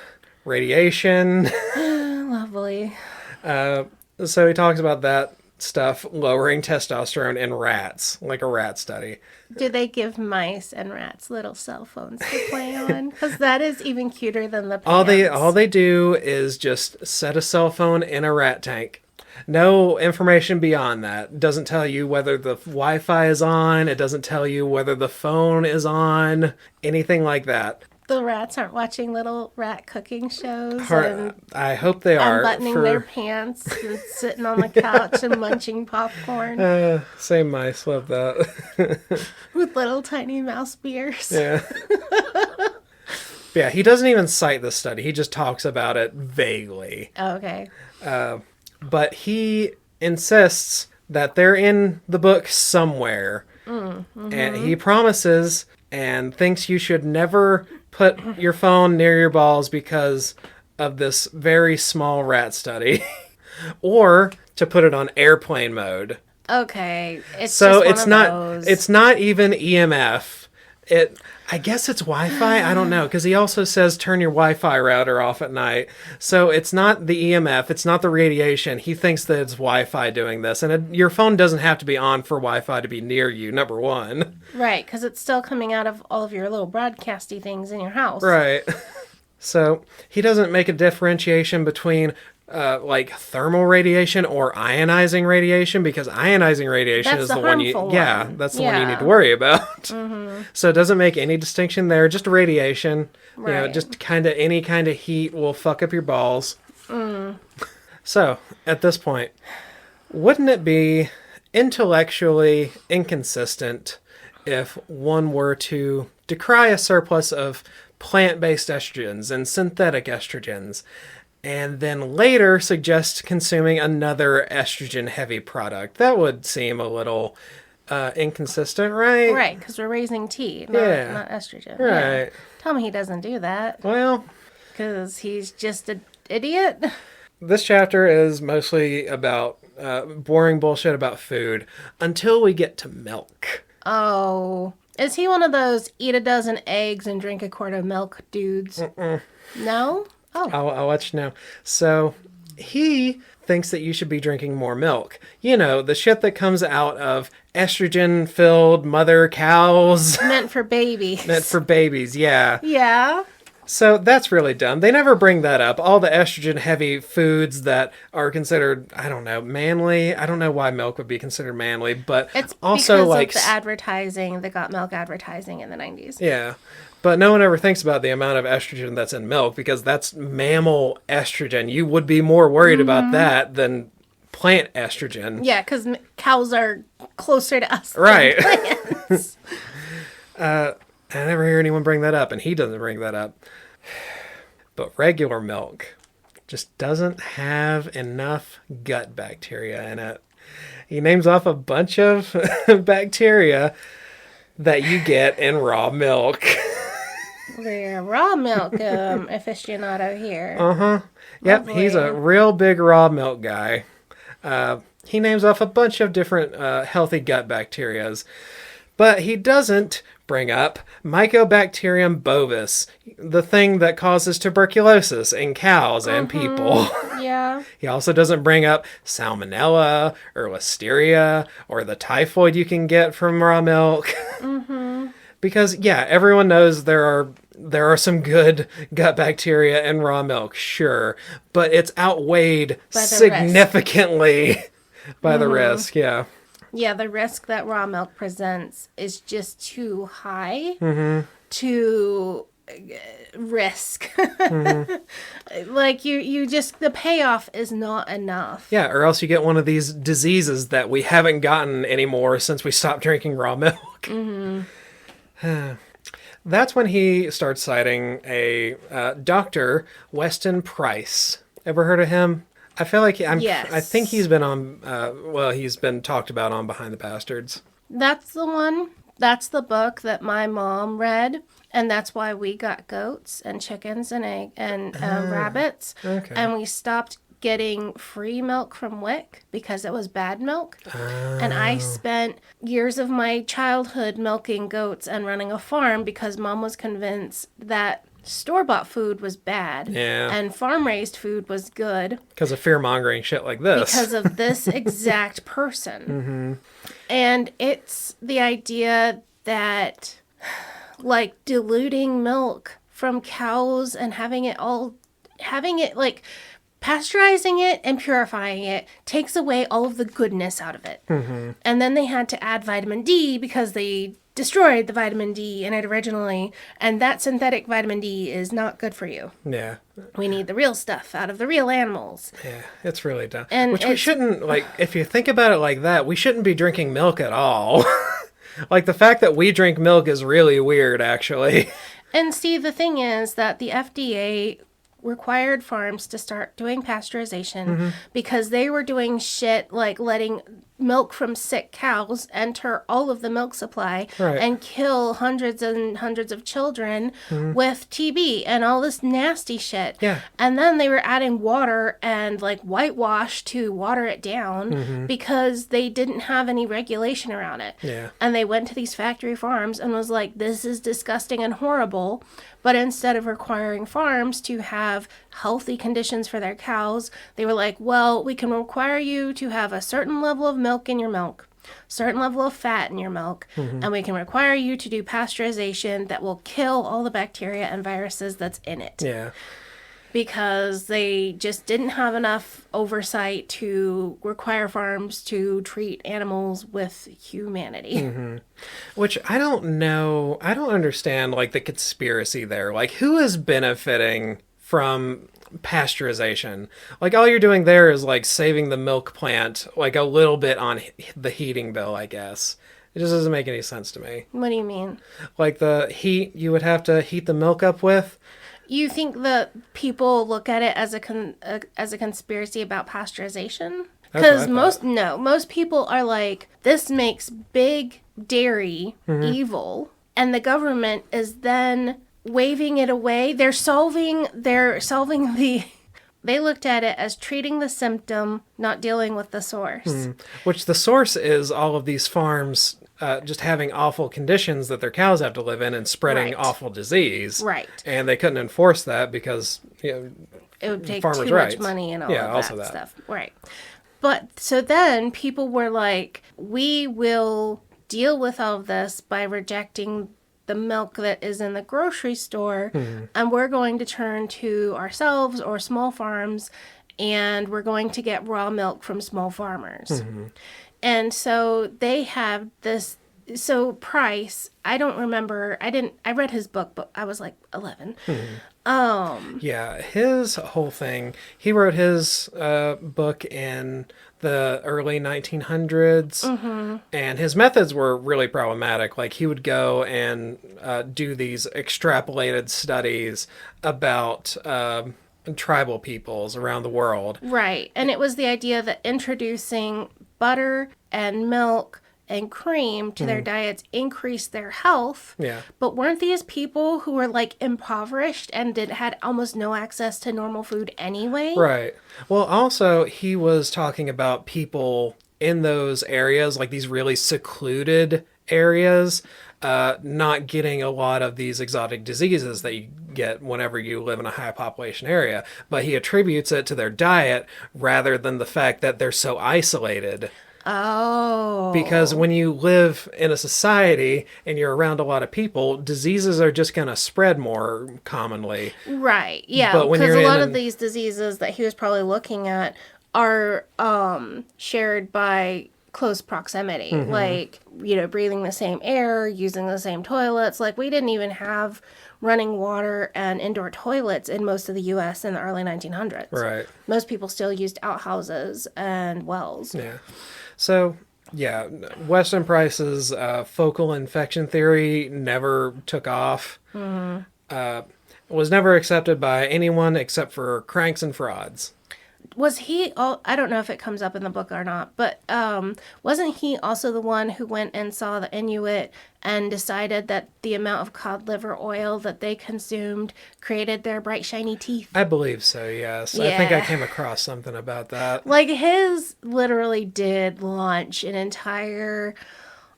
radiation. Lovely. So he talks about that stuff lowering testosterone in rats, like a rat study. Do they give mice and rats little cell phones to play on? Because that is even cuter than the pants. All they do is just set a cell phone in a rat tank. No information beyond that. It doesn't tell you whether the Wi-Fi is on. It doesn't tell you whether the phone is on. Anything like that. The rats aren't watching little rat cooking shows and I hope they are. unbuttoning their pants and sitting on the couch and munching popcorn. Same mice, love that. With little tiny mouse beers. Yeah. Yeah, he doesn't even cite the study. He just talks about it vaguely. Okay. But he insists that they're in the book somewhere. And he promises and thinks you should never put your phone near your balls because of this very small rat study. Or to put it on airplane mode. Okay. It's not even EMF. I guess it's Wi-Fi. I don't know, because he also says turn your Wi-Fi router off at night. So it's not the EMF. It's not the radiation. He thinks that it's Wi-Fi doing this. And your phone doesn't have to be on for Wi-Fi to be near you, number one. Right, because it's still coming out of all of your little broadcasty things in your house. Right. So he doesn't make a differentiation between like thermal radiation or ionizing radiation, because ionizing radiation is the one that's the one you need to worry about. So it doesn't make any distinction there, just radiation. Right. You know, just any kind of heat will fuck up your balls. So at this point, wouldn't it be intellectually inconsistent if one were to decry a surplus of plant-based estrogens and synthetic estrogens, and then later suggest consuming another estrogen-heavy product? That would seem a little inconsistent, right? Right, because we're raising T, not estrogen. Right. Yeah. Tell me he doesn't do that. Well, because he's just an idiot. This chapter is mostly about boring bullshit about food until we get to milk. Oh. Is he one of those eat a dozen eggs and drink a quart of milk dudes? No? Oh. I'll let you know. So he thinks that you should be drinking more milk. You know, the shit that comes out of estrogen-filled mother cows. Meant for babies. Meant for babies, yeah. Yeah. So that's really dumb. They never bring that up. All the estrogen-heavy foods that are considered, I don't know, manly. I don't know why milk would be considered manly, but it's also because of the advertising, the got milk advertising in the 90s. Yeah. But no one ever thinks about the amount of estrogen that's in milk, because that's mammal estrogen. You would be more worried about that than plant estrogen. Yeah, because cows are closer to us right. than plants. I never hear anyone bring that up, and he doesn't bring that up. But regular milk just doesn't have enough gut bacteria in it. He names off a bunch of bacteria that you get in raw milk. We're a raw milk aficionado here. Yep, Lovely. He's a real big raw milk guy. He names off a bunch of different healthy gut bacterias. But he doesn't bring up Mycobacterium bovis, the thing that causes tuberculosis in cows and people. Yeah. He also doesn't bring up Salmonella or Listeria or the typhoid you can get from raw milk. Because, yeah, everyone knows there are some good gut bacteria in raw milk, sure. But it's outweighed significantly by the risk, yeah. Yeah, the risk that raw milk presents is just too high to risk. Like you just, the payoff is not enough. Yeah, or else you get one of these diseases that we haven't gotten anymore since we stopped drinking raw milk. That's when he starts citing a Dr. Weston Price. Ever heard of him? I feel like Yes. I think he's been on, he's been talked about on Behind the Bastards. That's the one. That's the book that my mom read, and that's why we got goats and chickens and rabbits. Okay. And we stopped getting free milk from WIC because it was bad milk. And I spent years of my childhood milking goats and running a farm because Mom was convinced that store-bought food was bad and farm-raised food was good. Because of fear-mongering shit like this. Because of this exact person. And it's the idea that, like, diluting milk from cows and having it like, pasteurizing it and purifying it takes away all of the goodness out of it. And then they had to add vitamin D because they destroyed the vitamin D in it originally, and that synthetic vitamin D is not good for you. Yeah. We need the real stuff out of the real animals. Yeah, it's really dumb. And which we shouldn't, like, if you think about it like that, we shouldn't be drinking milk at all. Like, the fact that we drink milk is really weird, actually. And see, the thing is that the FDA required farms to start doing pasteurization because they were doing shit like letting milk from sick cows enter all of the milk supply and kill hundreds and hundreds of children with TB and all this nasty shit. Yeah. And then they were adding water and like whitewash to water it down because they didn't have any regulation around it. Yeah. And they went to these factory farms and was like, this is disgusting and horrible. But instead of requiring farms to have healthy conditions for their cows, they were like, well, we can require you to have a certain level of milk in your milk, certain level of fat in your milk, and we can require you to do pasteurization that will kill all the bacteria and viruses that's in it. Yeah. Because they just didn't have enough oversight to require farms to treat animals with humanity. Which I don't know. I don't understand, like, the conspiracy there. Like, who is benefiting from pasteurization? Like, all you're doing there is, like, saving the milk plant, like, a little bit on the heating bill, I guess. It just doesn't make any sense to me. What do you mean? Like, the heat you would have to heat the milk up with. You think that people look at it as a conspiracy about pasteurization? Because most people are like, this makes big dairy evil, and the government is then waving it away. They're solving the. They looked at it as treating the symptom, not dealing with the source. Which the source is all of these farms just having awful conditions that their cows have to live in and spreading awful disease. Right. And they couldn't enforce that because, it would take farmers' too rights. much money and all also of that that stuff. Right. But so then people were like, we will deal with all of this by rejecting the milk that is in the grocery store, and we're going to turn to ourselves or small farms, and we're going to get raw milk from small farmers. And so they have this. So Price, I don't remember. I read his book, but I was like 11. Yeah, his whole thing. He wrote his book in the early 1900s, and his methods were really problematic. Like, he would go and do these extrapolated studies about tribal peoples around the world. Right. And it was the idea that introducing butter and milk and cream to their diets increased their health. Yeah. But weren't these people who were like impoverished and had almost no access to normal food anyway? Right. Well, also, he was talking about people in those areas, like these really secluded areas, not getting a lot of these exotic diseases that you get whenever you live in a high population area. But he attributes it to their diet rather than the fact that they're so isolated. Oh. Because when you live in a society and you're around a lot of people, diseases are just going to spread more commonly. Right. Yeah. But when because you're a lot of these diseases that he was probably looking at are shared by close proximity, like, breathing the same air, using the same toilets. Like, we didn't even have running water and indoor toilets in most of the U.S. in the early 1900s. Right. Most people still used outhouses and wells. Yeah. So, yeah, Weston Price's focal infection theory never took off. Was never accepted by anyone except for cranks and frauds. Was he, I don't know if it comes up in the book or not, but wasn't he also the one who went and saw the Inuit and decided that the amount of cod liver oil that they consumed created their bright, shiny teeth? I believe so, yes. Yeah. I think I came across something about that. Like, his literally did launch an entire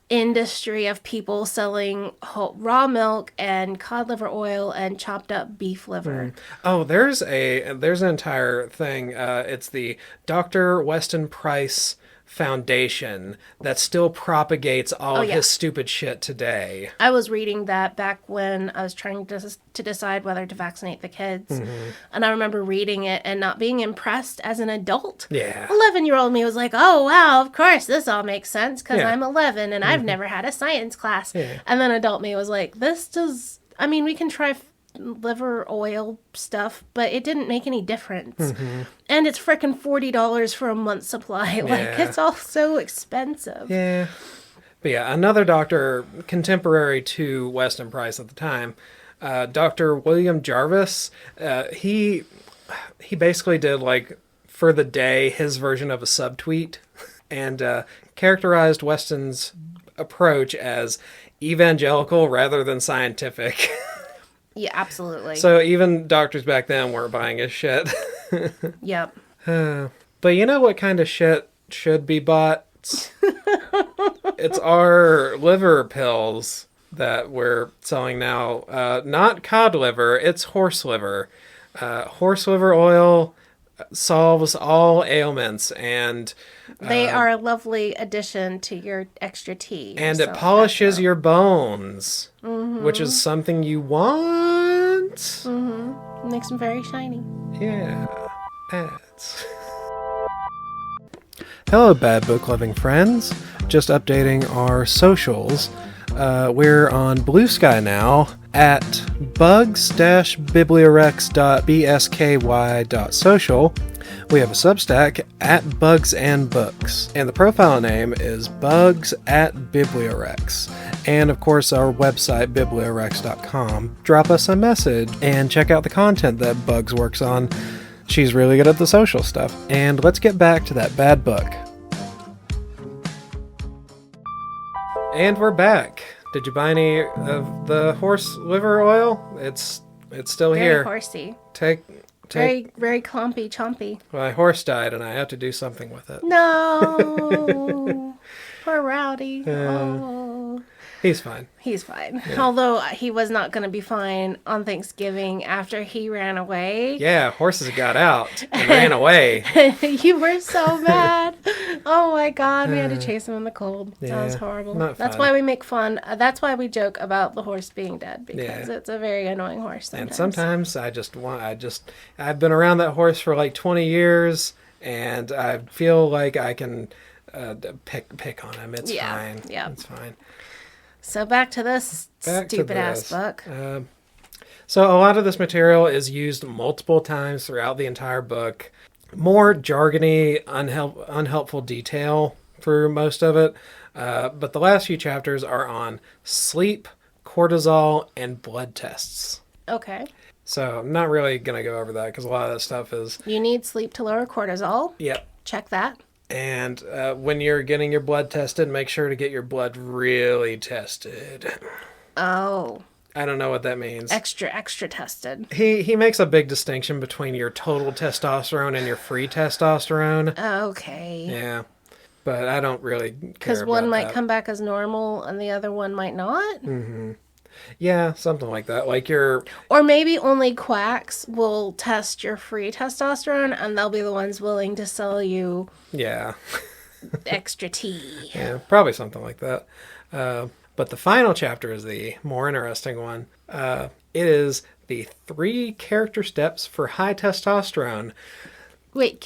industry of people selling raw milk and cod liver oil and chopped up beef liver. Oh, there's an entire thing. It's the Dr. Weston Price Foundation that still propagates all of his stupid shit today. I was reading that back when I was trying to decide whether to vaccinate the kids. And I remember reading it and not being impressed as an adult. Yeah. 11-year-old me was like, oh, wow, of course, this all makes sense because Yeah. I'm 11 and I've never had a science class. Yeah. And then adult me was like, we can try liver oil stuff, but it didn't make any difference. And it's frickin' $40 for a month's supply. Like, it's all so expensive. Yeah. But yeah, another doctor contemporary to Weston Price at the time, Dr. William Jarvis, he basically did, like, for the day, his version of a subtweet and characterized Weston's approach as evangelical rather than scientific. Yeah, absolutely. So even doctors back then weren't buying his shit. Yep. But you know what kind of shit should be bought? It's our liver pills that we're selling now. Not cod liver, it's horse liver. Horse liver oil solves all ailments, and they are a lovely addition to your extra tea. And it polishes your bones, which is something you want. Makes them very shiny. Yeah. Ads. Hello, bad book loving friends. Just updating our socials. We're on Blue Sky now at bugs-bibliorex.bsky.social. We have a Substack at Bugs and Books, and the profile name is Bugs at BiblioWrecks. And of course, our website, BiblioWrecks.com. Drop us a message and check out the content that Bugs works on. She's really good at the social stuff. And let's get back to that bad book. And we're back. Did you buy any of the horse liver oil? It's still Very here. horsey. Take. Very, very clumpy, chompy. My horse died, and I have to do something with it. No. Poor Rowdy. Oh. He's fine. He's fine. Yeah. Although he was not going to be fine on Thanksgiving after he ran away. Yeah, horses got out and ran away. You were so mad. Oh my God, we had to chase him in the cold. Yeah, that was horrible. That's why we make fun. That's why we joke about the horse being dead, because it's a very annoying horse sometimes. And sometimes I've been around that horse for like 20 years, and I feel like I can pick on him. It's fine. Yeah, it's fine. So back to this stupid-ass book. So a lot of this material is used multiple times throughout the entire book. More jargony, unhelpful detail through most of it. But the last few chapters are on sleep, cortisol, and blood tests. Okay. So I'm not really going to go over that because a lot of that stuff is... You need sleep to lower cortisol. Yep. Check that. And when you're getting your blood tested, make sure to get your blood really tested. Oh. I don't know what that means. Extra tested. He makes a big distinction between your total testosterone and your free testosterone. Okay. Yeah. But I don't really care about because one might come back as normal and the other one might not? Mm-hmm. Yeah, something like that. Like your... Or maybe only quacks will test your free testosterone and they'll be the ones willing to sell you... Yeah. extra tea. Yeah, probably something like that. But the final chapter is the more interesting one. It is the 3 character steps for high testosterone. Wait,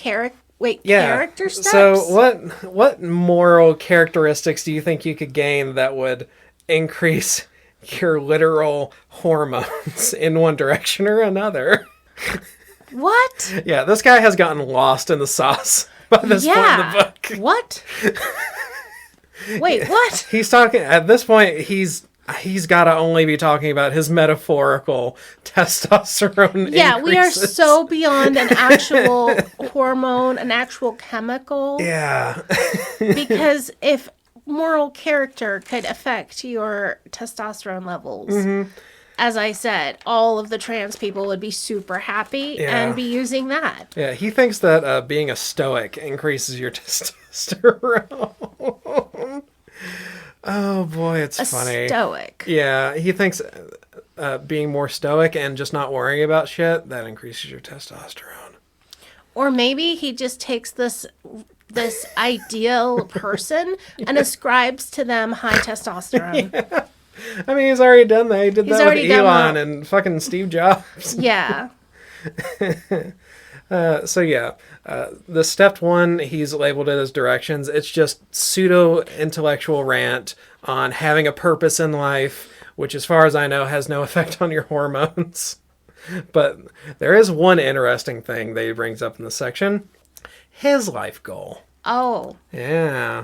Wait, Yeah. character steps? So what moral characteristics do you think you could gain that would increase your literal hormones in one direction or another? What? Yeah, this guy has gotten lost in the sauce by this point in the book. What? Wait, what? He's talking at this point. He's got to only be talking about his metaphorical testosterone. Yeah, we are increases. so beyond an actual hormone, an actual chemical. Yeah. Because if moral character could affect your testosterone levels, as I said, all of the trans people would be super happy and be using that. Yeah, he thinks that being a stoic increases your testosterone. Oh boy, it's funny. Stoic. Yeah, he thinks being more stoic and just not worrying about shit, that increases your testosterone. Or maybe he just takes this ideal person and ascribes to them high testosterone. Yeah. I mean, he's already done that. He did that with Elon that. and fucking Steve Jobs. Yeah. The step 1, he's labeled it as directions. It's just pseudo-intellectual rant on having a purpose in life, which as far as I know has no effect on your hormones. But there is one interesting thing that he brings up in this section. His life goal. Oh. Yeah.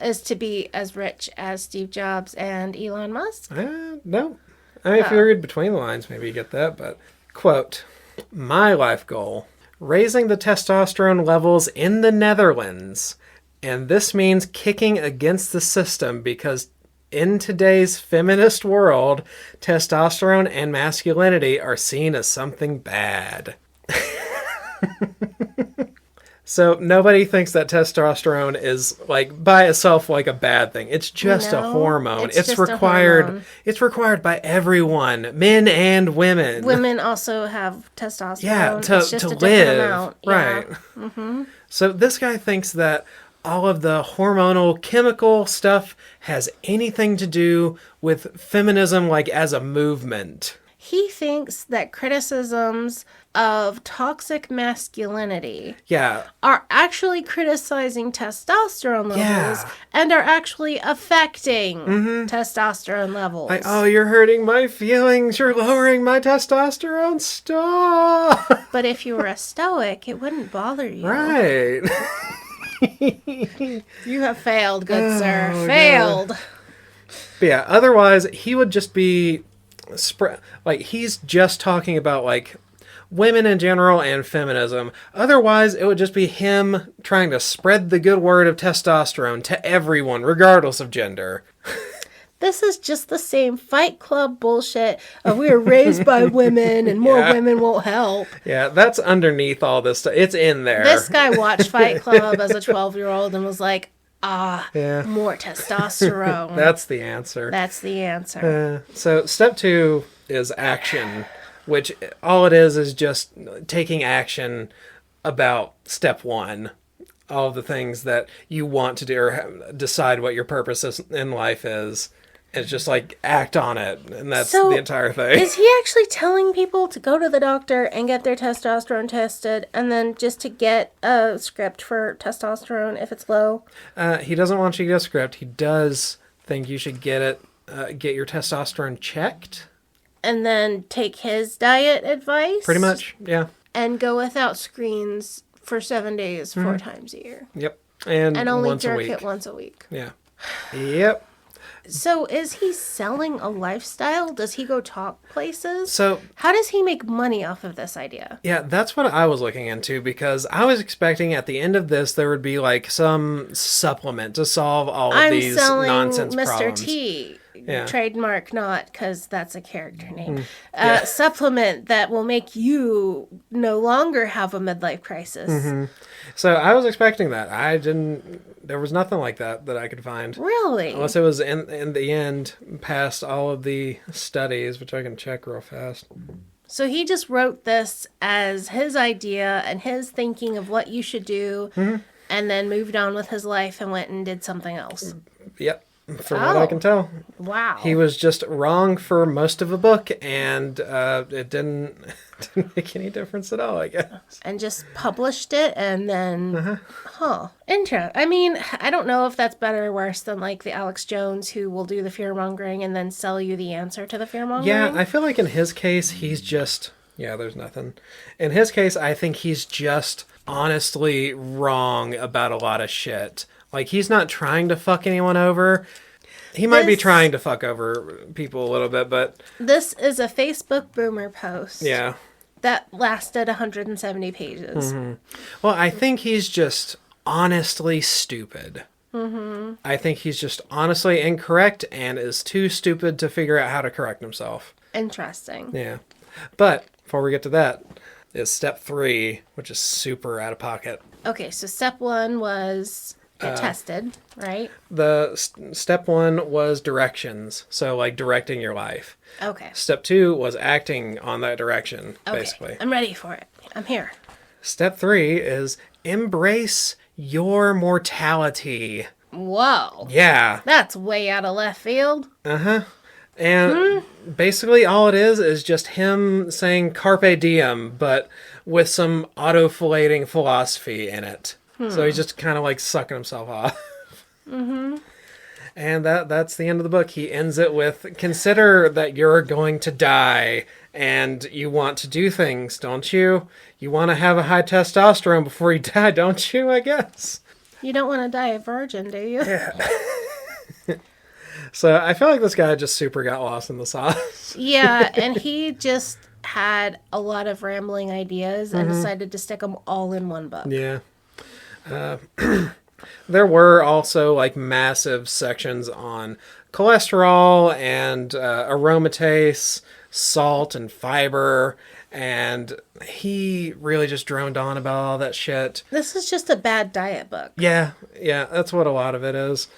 Is to be as rich as Steve Jobs and Elon Musk? No. I mean, if you read between the lines, maybe you get that. But, quote, my life goal, raising the testosterone levels in the Netherlands. And this means kicking against the system because in today's feminist world, testosterone and masculinity are seen as something bad. So nobody thinks that testosterone is like by itself like a bad thing. It's just a hormone. It's required. Hormone. It's required by everyone, men and women. Women also have testosterone. Yeah, it's just to a different live. amount. Right. Yeah. Mm-hmm. So this guy thinks that all of the hormonal chemical stuff has anything to do with feminism, like as a movement. He thinks that criticisms of toxic masculinity are actually criticizing testosterone levels and are actually affecting testosterone levels. Like, oh, you're hurting my feelings. You're lowering my testosterone. Stop. But if you were a stoic, it wouldn't bother you. Right. You have failed, good sir. Failed. But yeah, otherwise, he would just be... like, he's just talking about, like, women in general and feminism. Otherwise, it would just be him trying to spread the good word of testosterone to everyone, regardless of gender. This is just the same Fight Club bullshit of we were raised by women and more women won't help. Yeah, that's underneath all this stuff. It's in there. This guy watched Fight Club as a 12-year-old and was like, more testosterone. That's the answer. That's the answer. So step 2 is action, which all it is just taking action about step 1. All of the things that you want to do or decide what your purpose in life is. It's just like act on it, and that's the entire thing. Is he actually telling people to go to the doctor and get their testosterone tested and then just to get a script for testosterone if it's low? He doesn't want you to get a script. He does think you should get your testosterone checked. And then take his diet advice? Pretty much, yeah. And go without screens for 7 days, 4 times a year. Yep. And only once jerk a week. it once a week. Yeah. Yep. So is he selling a lifestyle? Does he go talk places? So how does he make money off of this idea? Yeah, that's what I was looking into because I was expecting at the end of this there would be like some supplement to solve all of these nonsense Mr. problems. T. Yeah. Trademark not, because that's a character name. Supplement that will make you no longer have a midlife crisis. So I was expecting that. There was nothing like that I could find. Really? Unless it was in the end past all of the studies, which I can check real fast. So he just wrote this as his idea and his thinking of what you should do, and then moved on with his life and went and did something else. Yep. From what I can tell. Wow. He was just wrong for most of a book, and it didn't... Didn't make any difference at all, I guess. And just published it, and then, interesting. I mean, I don't know if that's better or worse than like the Alex Jones who will do the fear-mongering and then sell you the answer to the fear-mongering. Yeah, I feel like in his case, he's just... Yeah, there's nothing. In his case, I think he's just honestly wrong about a lot of shit. Like, he's not trying to fuck anyone over. He might be trying to fuck over people a little bit, but... This is a Facebook boomer post. Yeah. That lasted 170 pages. Mm-hmm. Well, I think he's just honestly stupid. Mm-hmm. I think he's just honestly incorrect and is too stupid to figure out how to correct himself. Interesting. Yeah. But, before we get to that, is step 3, which is super out of pocket. Okay, so step 1 was... Get tested, right? The step 1 was directions. So, like, directing your life. Okay. Step 2 was acting on that direction, basically. I'm ready for it. I'm here. Step 3 is embrace your mortality. Whoa. Yeah. That's way out of left field. Uh-huh. And basically all it is just him saying carpe diem, but with some auto-flating philosophy in it. So he's just kind of like sucking himself off. Mm-hmm. And that's the end of the book. He ends it with, consider that you're going to die and you want to do things, don't you? You want to have a high testosterone before you die, don't you, I guess? You don't want to die a virgin, do you? Yeah. So I feel like this guy just super got lost in the sauce. Yeah, and he just had a lot of rambling ideas and decided to stick them all in one book. Yeah. There were also like massive sections on cholesterol and aromatase, salt and fiber, and he really just droned on about all that shit. This is just a bad diet book. Yeah, that's what a lot of it is.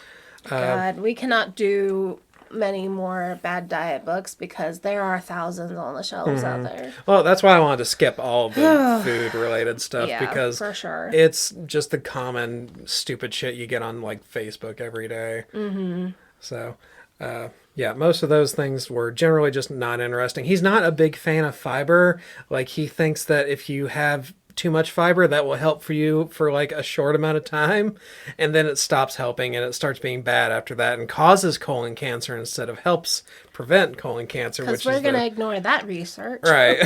God, we cannot do many more bad diet books because there are thousands on the shelves out there. Well, that's why I wanted to skip all the food-related stuff, Yeah, because for sure. It's just the common stupid shit you get on like Facebook every day. Mm-hmm. So, yeah, most of those things were generally just not interesting. He's not a big fan of fiber. Like, he thinks that if you have too much fiber, that will help for you for like a short amount of time, and then it stops helping and it starts being bad after that and causes colon cancer instead of helps prevent colon cancer. Because we're going to ignore that research. Right.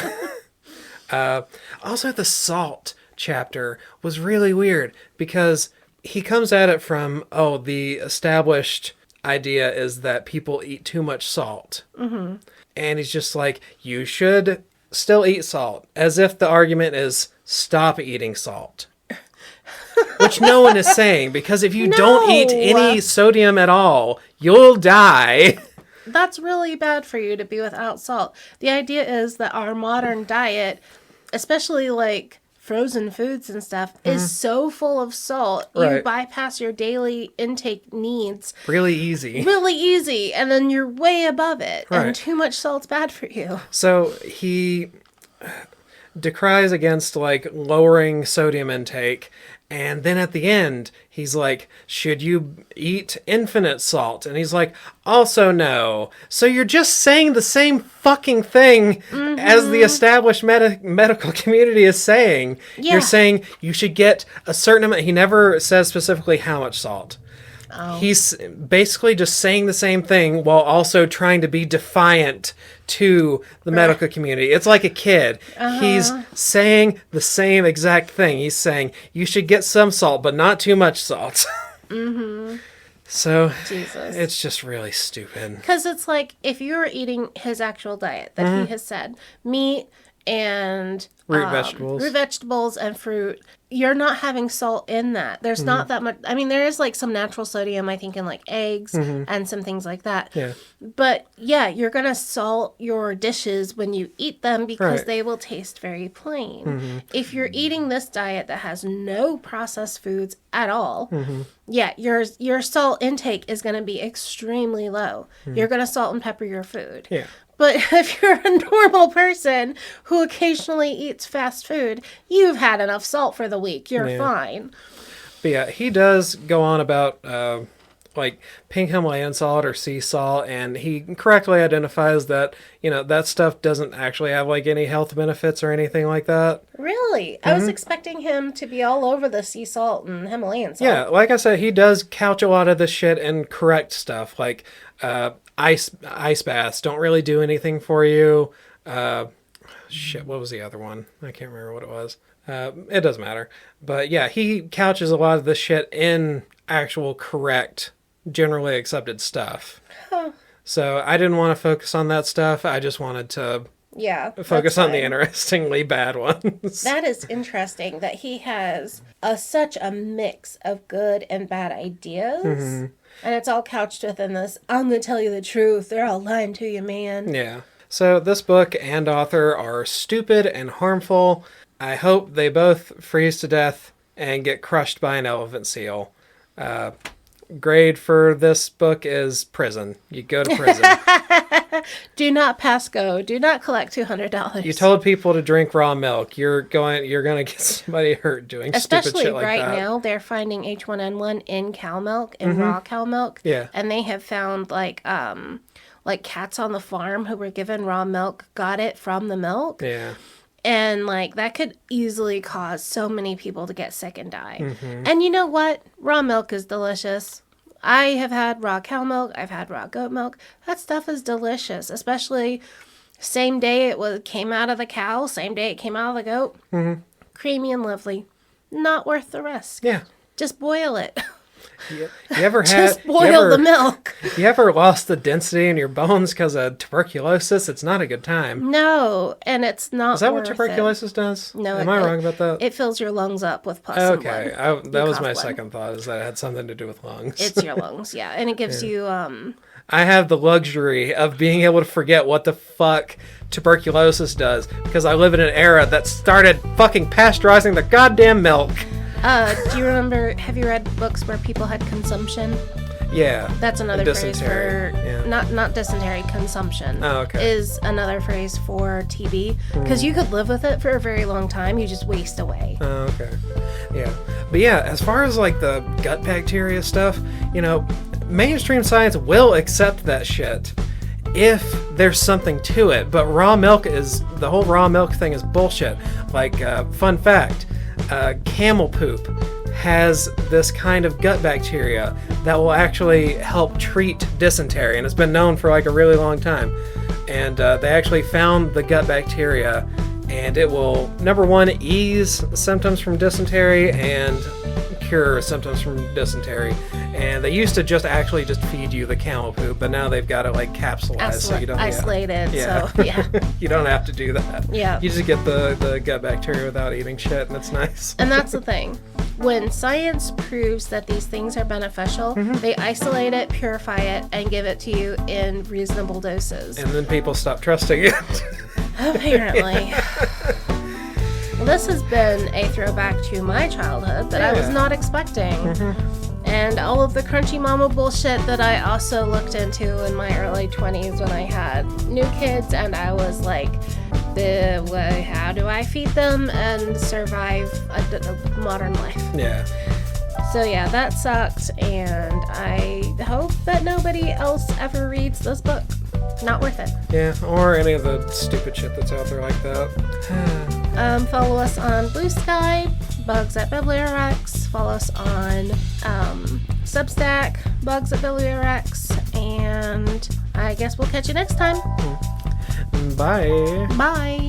Also, the salt chapter was really weird because he comes at it from, the established idea is that people eat too much salt. Mm-hmm. And he's just like, you should still eat salt, as if the argument is stop eating salt. Which no one is saying, because if you don't eat any sodium at all, you'll die. That's really bad for you to be without salt. The idea is that our modern diet, especially like frozen foods and stuff, is so full of salt. Right. You bypass your daily intake needs Really easy. and then you're way above it. Right. And too much salt's bad for you. So he decries against like lowering sodium intake, and then at the end he's like, should you eat infinite salt? And he's like, also no. So you're just saying the same fucking thing as the established medical community is saying. Yeah. You're saying you should get a certain amount. He never says specifically how much salt. He's basically just saying the same thing while also trying to be defiant to the medical community. It's like a kid. He's saying the same exact thing. He's saying, you should get some salt, but not too much salt. So, Jesus. it's just really stupid. Because it's like, if you're eating his actual diet that he has said, meat and Root vegetables and fruit, you're not having salt in that. There's not that much. I mean, there is like some natural sodium, I think, in like eggs and some things like that. Yeah. But yeah, you're going to salt your dishes when you eat them because they will taste very plain. If you're eating this diet that has no processed foods at all, yeah, your salt intake is going to be extremely low. You're going to salt and pepper your food. Yeah. But if you're a normal person who occasionally eats fast food, you've had enough salt for the week. You're fine. But yeah, he does go on about like pink Himalayan salt or sea salt, and he correctly identifies that, that stuff doesn't actually have like any health benefits or anything like that. Really? I was expecting him to be all over the sea salt and Himalayan salt. Yeah, like I said, he does couch a lot of this shit and correct stuff, like ice baths don't really do anything for you. Shit, what was the other one? I can't remember what it was. It doesn't matter. But yeah, he couches a lot of this shit in actual correct, generally accepted stuff. Huh. So I didn't want to focus on that stuff. I just wanted to focus on the interestingly bad ones. That is interesting that he has such a mix of good and bad ideas. Mm-hmm. And it's all couched within this, I'm going to tell you the truth. They're all lying to you, man. Yeah. So this book and author are stupid and harmful. I hope they both freeze to death and get crushed by an elephant seal. Grade for this book is prison. You go to prison. Do not pass go. Do not collect $200. You told people to drink raw milk. You're going to get somebody hurt doing stupid shit like that. Especially right now, they're finding H1N1 in cow milk, in raw cow milk. Yeah. And they have found like cats on the farm who were given raw milk got it from the milk. Yeah. And, like, that could easily cause so many people to get sick and die. Mm-hmm. And you know what? Raw milk is delicious. I have had raw cow milk. I've had raw goat milk. That stuff is delicious, especially same day it came out of the cow, same day it came out of the goat. Mm-hmm. Creamy and lovely. Not worth the risk. Yeah. Just boil it. You ever Just boil the milk. You ever lost the density in your bones because of tuberculosis? It's not a good time. No, and it's not. Is that what tuberculosis does? No. Am I wrong about that? It fills your lungs up with pus and blood. Okay, that was my second thought, is that it had something to do with lungs. It's your lungs, yeah, and it gives you. I have the luxury of being able to forget what the fuck tuberculosis does because I live in an era that started fucking pasteurizing the goddamn milk. Do you remember, have you read books where people had consumption? Yeah. That's another phrase for, not dysentery, consumption. Oh, okay. Is another phrase for TB. Because you could live with it for a very long time, you just waste away. Oh, okay. Yeah. But yeah, as far as like the gut bacteria stuff, mainstream science will accept that shit if there's something to it. But the whole raw milk thing is bullshit. Like, fun fact. Camel poop has this kind of gut bacteria that will actually help treat dysentery, and it's been known for like a really long time. And they actually found the gut bacteria, and it will, number one, ease symptoms from dysentery and cure symptoms from dysentery. And they used to just feed you the camel poop, but now they've got it like capsulized, so you don't isolated. So yeah, you don't have to do that. Yeah, you just get the gut bacteria without eating shit, and it's nice. And that's the thing. When science proves that these things are beneficial, they isolate it, purify it, and give it to you in reasonable doses. And then people stop trusting it. Apparently. Well, this has been a throwback to my childhood that I was not expecting. And all of the crunchy mama bullshit that I also looked into in my early 20s when I had new kids, and I was like, how do I feed them and survive a modern life? Yeah. So yeah, that sucked, and I hope that nobody else ever reads this book. Not worth it. Yeah, or any of the stupid shit that's out there like that. Follow us on Blue Sky, Bugs at BiblioWrecks. Follow us on Substack, Bugs at BiblioWrecks, and I guess we'll catch you next time. Bye. Bye.